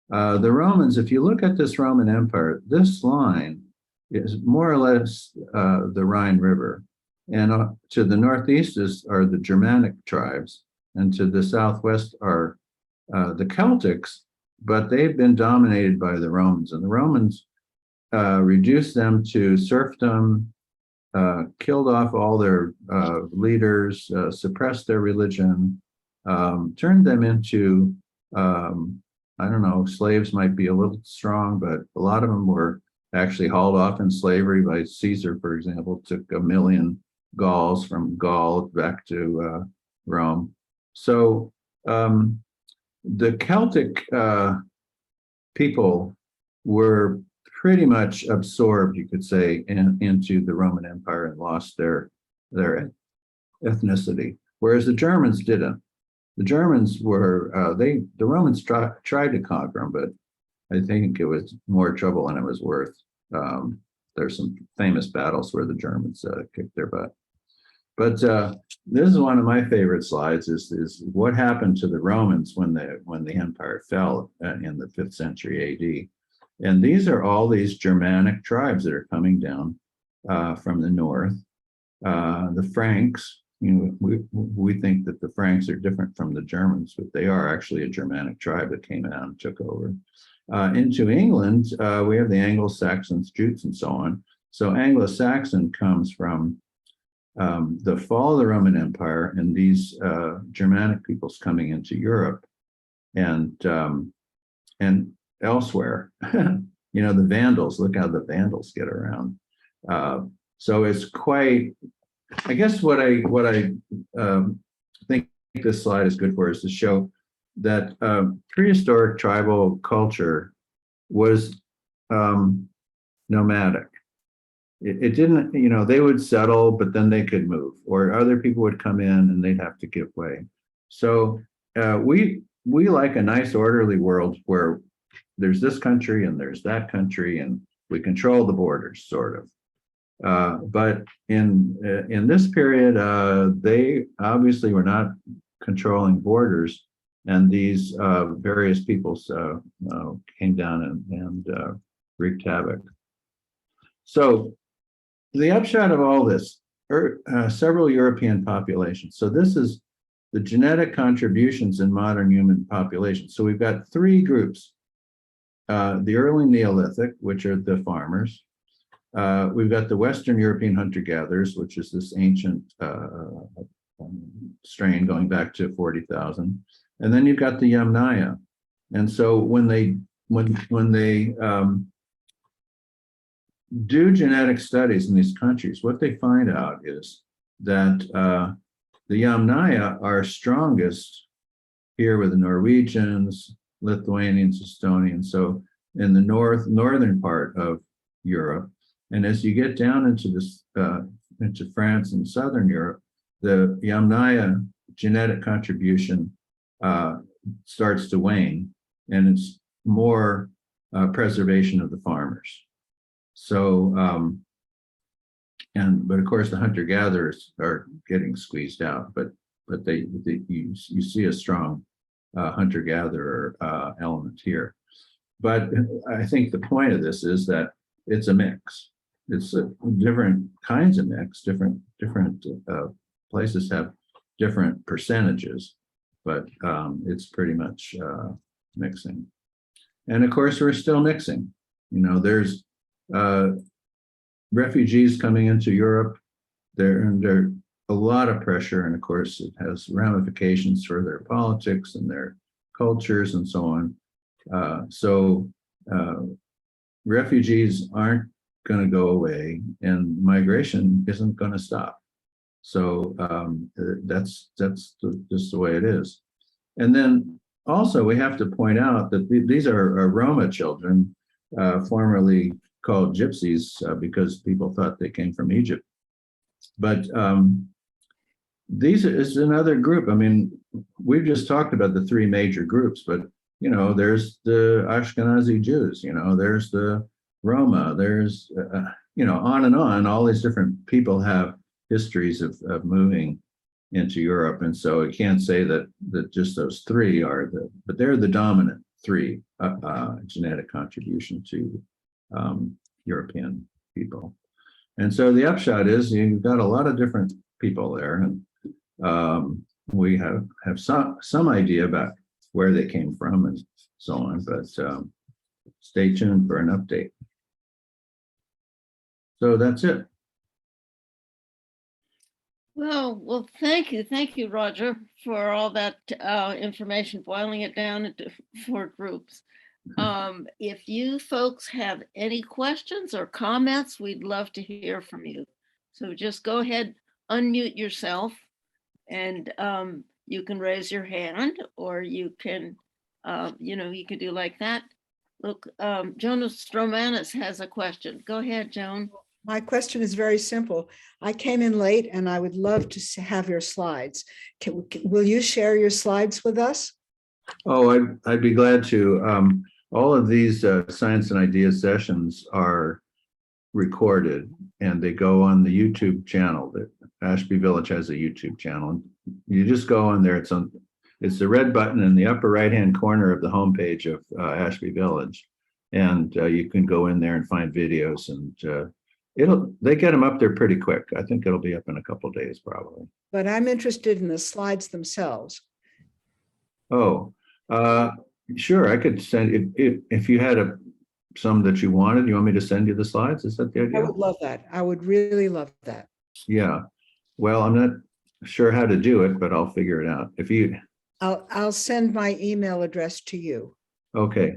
The Romans, if you look at this Roman Empire, this line is more or less the Rhine River. And to the northeast are the Germanic tribes, and to the southwest are the Celtics, but they've been dominated by the Romans. And the Romans reduced them to serfdom, killed off all their leaders, suppressed their religion, turned them into, I don't know, slaves might be a little strong, but a lot of them were actually hauled off in slavery by Caesar, for example, took 1 million Gauls from Gaul back to Rome. So the Celtic people were pretty much absorbed, you could say, into the Roman Empire and lost their ethnicity, whereas the Germans didn't. The Germans were, the Romans tried to conquer them, but I think it was more trouble than it was worth. There's some famous battles where the Germans kicked their butt. But this is one of my favorite slides, is what happened to the Romans when the empire fell in the 5th century AD. And these are all these Germanic tribes that are coming down from the north. The Franks, we think that the Franks are different from the Germans, but they are actually a Germanic tribe that came out and took over. Into England, we have the Anglo-Saxons, Jutes, and so on. So Anglo-Saxon comes from the fall of the Roman Empire and these Germanic peoples coming into Europe and elsewhere. The Vandals, look how the Vandals get around. So it's quite, I guess what I think this slide is good for is to show that prehistoric tribal culture was nomadic. It didn't, you know, they would settle, but then they could move, or other people would come in and they'd have to give way. So we like a nice orderly world where there's this country and there's that country and we control the borders, sort of. But in this period, they obviously were not controlling borders, and these various peoples came down and wreaked havoc. So the upshot of all this are several European populations. So this is the genetic contributions in modern human populations. So we've got three groups. The early Neolithic, which are the farmers. We've got the Western European hunter-gatherers, which is this ancient strain going back to 40,000. And then you've got the Yamnaya. And so when they do genetic studies in these countries, what they find out is that the Yamnaya are strongest here with the Norwegians, Lithuanians, Estonians, so in the northern part of Europe. And as you get down into this into France and Southern Europe, the Yamnaya genetic contribution starts to wane, and it's more preservation of the farmers. So, but of course the hunter-gatherers are getting squeezed out, but you see a strong hunter-gatherer element here. But I think the point of this is that it's a mix. It's different kinds of mix. Different places have different percentages, but it's pretty much mixing. And of course, we're still mixing. You know, there's refugees coming into Europe. They're under a lot of pressure, and of course, it has ramifications for their politics and their cultures and so on. So refugees aren't going to go away, and migration isn't going to stop. So that's just the way it is. And then also we have to point out that these are Roma children, formerly called gypsies because people thought they came from Egypt. But these is another group. I mean, we've just talked about the three major groups, but you know, there's the Ashkenazi Jews, you know, there's the Roma, there's, you know, on and on. All these different people have histories of moving into Europe. And so I can't say that just those three are but they're the dominant three genetic contribution to European people. And so the upshot is you've got a lot of different people there, and we have some idea about where they came from and so on, but stay tuned for an update. So that's it. Well, thank you, Roger, for all that information, boiling it down into 4 groups. If you folks have any questions or comments, we'd love to hear from you. So just go ahead, unmute yourself, and you can raise your hand, or you can, you know, you can do like that. Look, Jonas Stromanis has a question. Go ahead, Joan. My question is very simple. I came in late and I would love to have your slides. Will you share your slides with us? Oh, I'd be glad to. All of these Science and Ideas sessions are recorded, and they go on the YouTube channel. That Ashby Village has a YouTube channel. You just go on there. It's the red button in the upper right-hand corner of the homepage of Ashby Village, and you can go in there and find videos, and they get them up there pretty quick. I think it'll be up in a couple of days probably. But I'm interested in the slides themselves. Oh, sure. I could send if you had some that you wanted. You want me to send you the slides? Is that the idea? I would love that. I would really love that. Yeah. Well, I'm not sure how to do it, but I'll figure it out. If you, I'll send my email address to you. okay.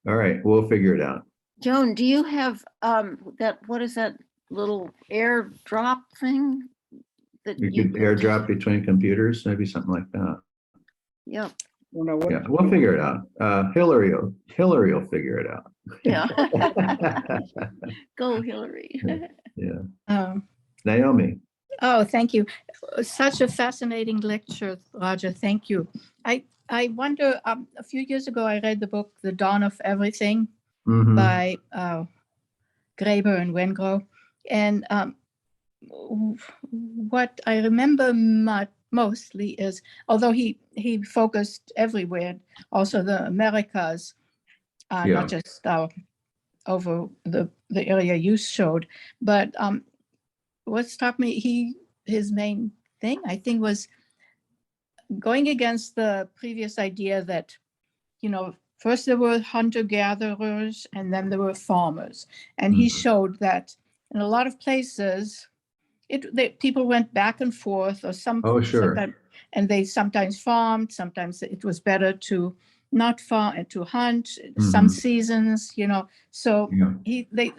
All right. We'll figure it out. Joan, do you have what is that little airdrop thing that You could airdrop between computers, maybe something like that. Yeah, Don't know what. Yeah, we'll figure it out. Hillary will figure it out. yeah. Go Hillary. Yeah, Um, Naomi. oh, thank you. Such a fascinating lecture, Roger. Thank you. I wonder, a few years ago, I read the book, The Dawn of Everything Mhm. by Graeber and Wengrow. And what I remember mostly is, although he focused everywhere, also the Americas, Yeah. not just over the area you showed, but what struck me, his main thing, I think, was going against the previous idea that, first there were hunter-gatherers and then there were farmers. And he showed that in a lot of places, people went back and forth, or Oh, sure. and they sometimes farmed, sometimes it was better to not farm and to hunt, some seasons, So Yeah.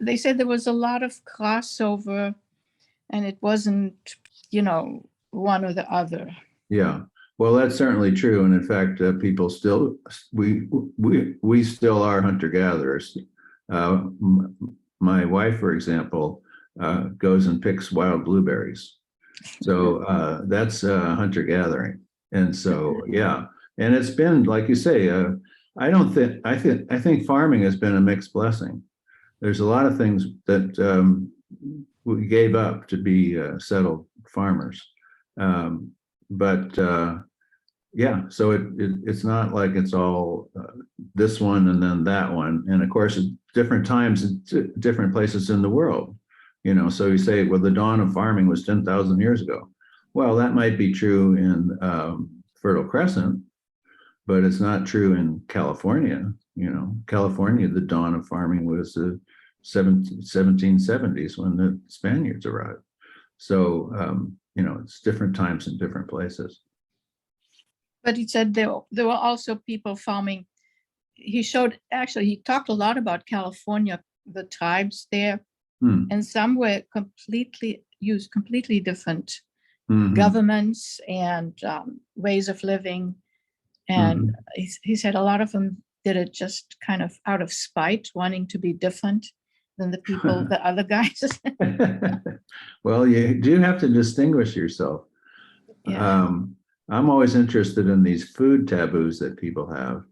they said there was a lot of crossover, and it wasn't, one or the other. Yeah. Well, that's certainly true. And in fact, people still, we still are hunter-gatherers. My wife, for example, goes and picks wild blueberries. So that's hunter-gathering. And so, yeah. And it's been, like you say, I think farming has been a mixed blessing. There's a lot of things that we gave up to be settled farmers. But yeah, so it's not like it's all this one and then that one. And of course, at different times, different places in the world, so you say, well, the dawn of farming was 10,000 years ago. Well, that might be true in Fertile Crescent, but it's not true in California. California, the dawn of farming was the 1770s when the Spaniards arrived. So, it's different times in different places. But he said there were also people farming. He talked a lot about California, the tribes there, and some were used completely different governments and ways of living. And he said a lot of them did it just kind of out of spite, wanting to be different than the people, the other guys. Well, you do have to distinguish yourself. Yeah. I'm always interested in these food taboos that people have,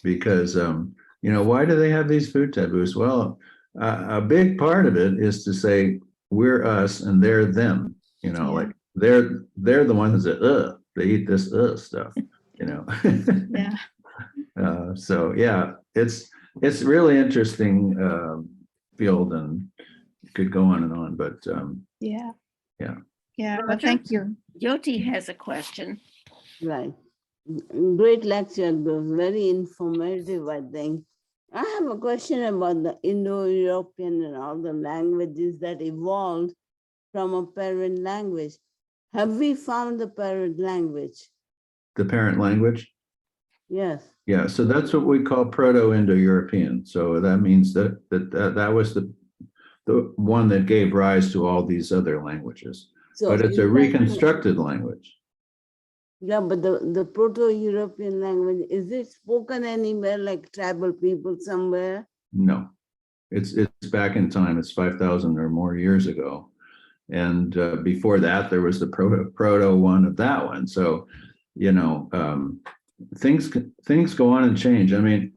because, why do they have these food taboos? Well, a big part of it is to say we're us and they're them, like they're the ones that, they eat this stuff, Yeah. So yeah, it's really interesting field and could go on and on, but Yeah. Roger? But thank you. Yoti has a question. Right. Great lecture. It was very informative, I think. I have a question about the Indo-European and all the languages that evolved from a parent language. Have we found the parent language? the parent language. Yes. Yeah, so that's what we call Proto-Indo-European. So that means that was the one that gave rise to all these other languages. So but it's a reconstructed language. Yeah, but the Proto-European language, is it spoken anywhere, like tribal people somewhere? No, it's back in time. It's 5,000 or more years ago. And before that, there was the proto one of that one. So, things go on and change. I mean,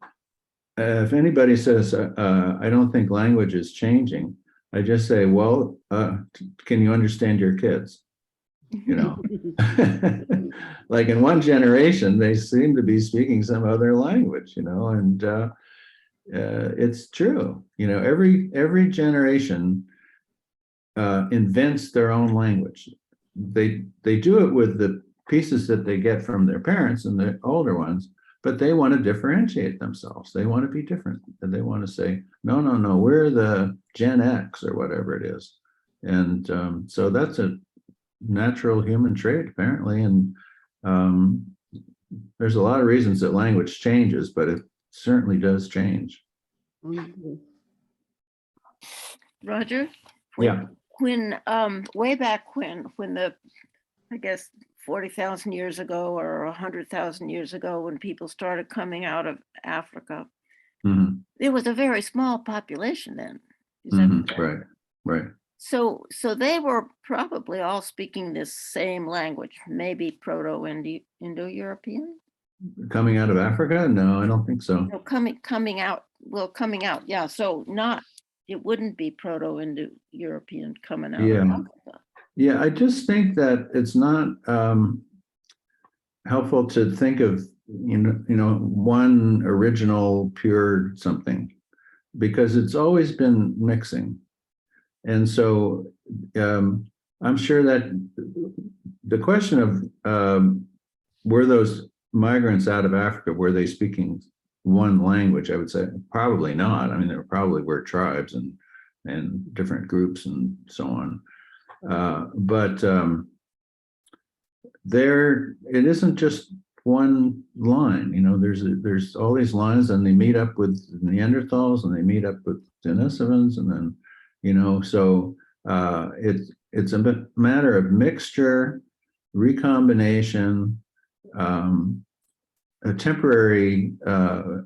if anybody says, I don't think language is changing, I just say, well, can you understand your kids? Like in one generation, they seem to be speaking some other language, and it's true. Every generation invents their own language. They do it with the pieces that they get from their parents and the older ones, but they want to differentiate themselves. They want to be different. And they want to say, no, we're the Gen X or whatever it is. And so that's a natural human trait, apparently. And there's a lot of reasons that language changes, but it certainly does change. Okay. Roger? Yeah. When way back when the I guess 40,000 years ago or 100,000 years ago, when people started coming out of Africa, there was a very small population then. Is that correct? Right, right. So they were probably all speaking this same language, maybe Proto-Indo-European. Coming out of Africa? No, I don't think so. No, coming out. Yeah. So it wouldn't be Proto-Indo-European coming out of Africa. Yeah, I just think that it's not helpful to think of one original pure something, because it's always been mixing. And so I'm sure that the question of were those migrants out of Africa, were they speaking one language? I would say probably not. I mean, there probably were tribes and different groups and so on. But it isn't just one line. There's all these lines, and they meet up with Neanderthals, and they meet up with Denisovans, and then so it's a matter of mixture, recombination, a temporary. I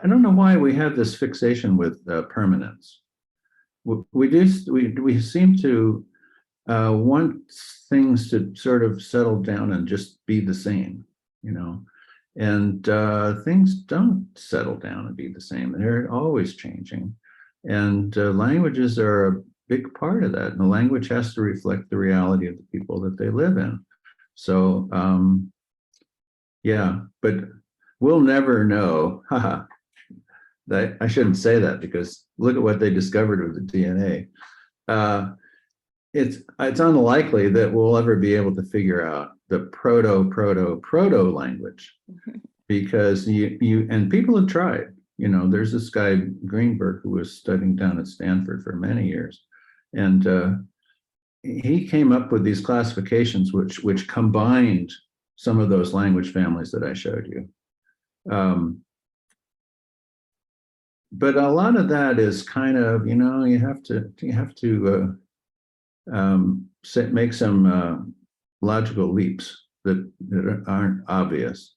don't know why we have this fixation with permanence. We seem to want things to sort of settle down and just be the same, and things don't settle down and be the same. They're always changing, and languages are a big part of that. And the language has to reflect the reality of the people that they live in. So yeah, but we'll never know. That I shouldn't say that, because look at what they discovered with the DNA. It's unlikely that we'll ever be able to figure out the proto language, because and people have tried. There's this guy Greenberg who was studying down at Stanford for many years, and he came up with these classifications which combined some of those language families that I showed you. But a lot of that is kind of, you have to make some logical leaps that aren't obvious.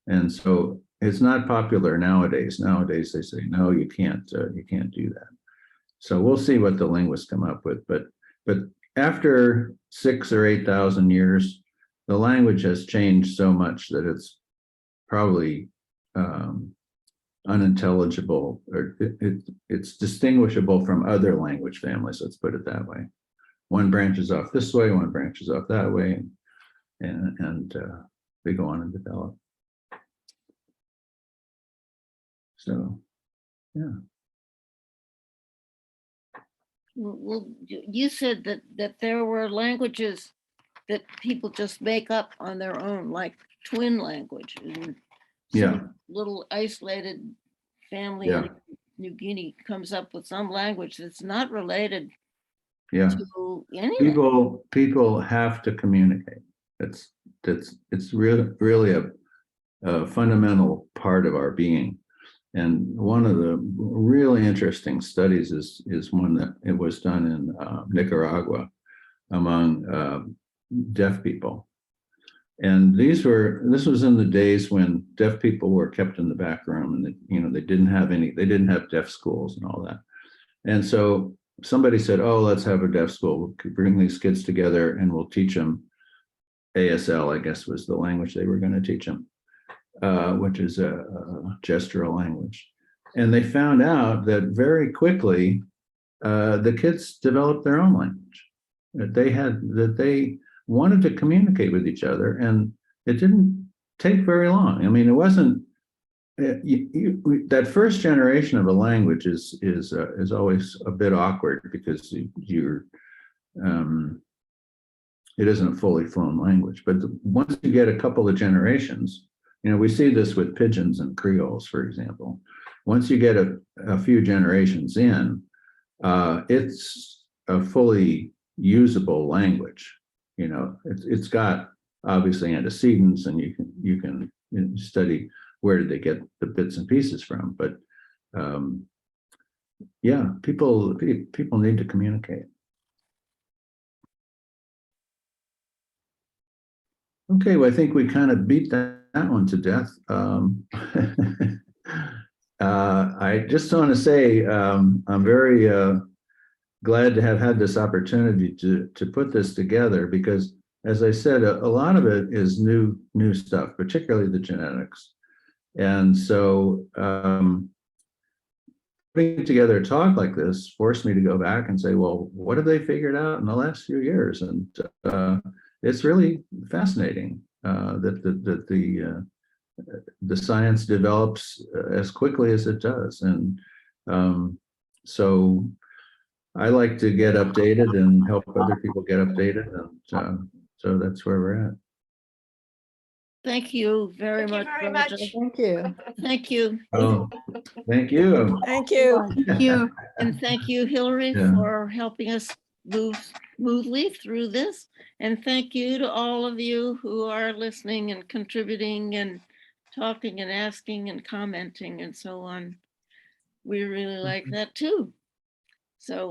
And so it's not popular nowadays. Nowadays they say, no, you can't do that. So we'll see what the linguists come up with. But after 6,000 or 8,000 years, the language has changed so much that it's probably unintelligible, or it's distinguishable from other language families. Let's put it that way. One branches off this way, one branches off that way, and they go on and develop. So, yeah. Well, you said that there were languages that people just make up on their own, like twin language. And little isolated family in New Guinea comes up with some language that's not related to anything. People have to communicate. It's really a fundamental part of our being. And one of the really interesting studies is one that it was done in Nicaragua among deaf people. And this was in the days when deaf people were kept in the back room, and they didn't have deaf schools and all that. And so somebody said, oh, let's have a deaf school. We'll bring these kids together and we'll teach them ASL, I guess was the language they were going to teach them, which is a gestural language. And they found out that very quickly, the kids developed their own language. That they wanted to communicate with each other, and it didn't take very long. I mean, it wasn't that first generation of a language is always a bit awkward, because it isn't a fully flown language. But once you get a couple of generations, we see this with pidgins and Creoles, for example. Once you get a few generations in, it's a fully usable language. It's got obviously antecedents, and you can study where did they get the bits and pieces from. But yeah, people need to communicate. Okay, well, I think we kind of beat that one to death. I just want to say I'm very glad to have had this opportunity to put this together because, as I said, a lot of it is new stuff, particularly the genetics. And so putting together a talk like this forced me to go back and say, well, what have they figured out in the last few years? And it's really fascinating that the science develops as quickly as it does. And so I like to get updated and help other people get updated. And so that's where we're at. Thank you very much. Roger. Thank you. Thank you. Oh, thank you. Thank you. Thank you. And thank you, Hillary, Yeah. for helping us move smoothly through this. And thank you to all of you who are listening and contributing and talking and asking and commenting and so on. We really like that too. So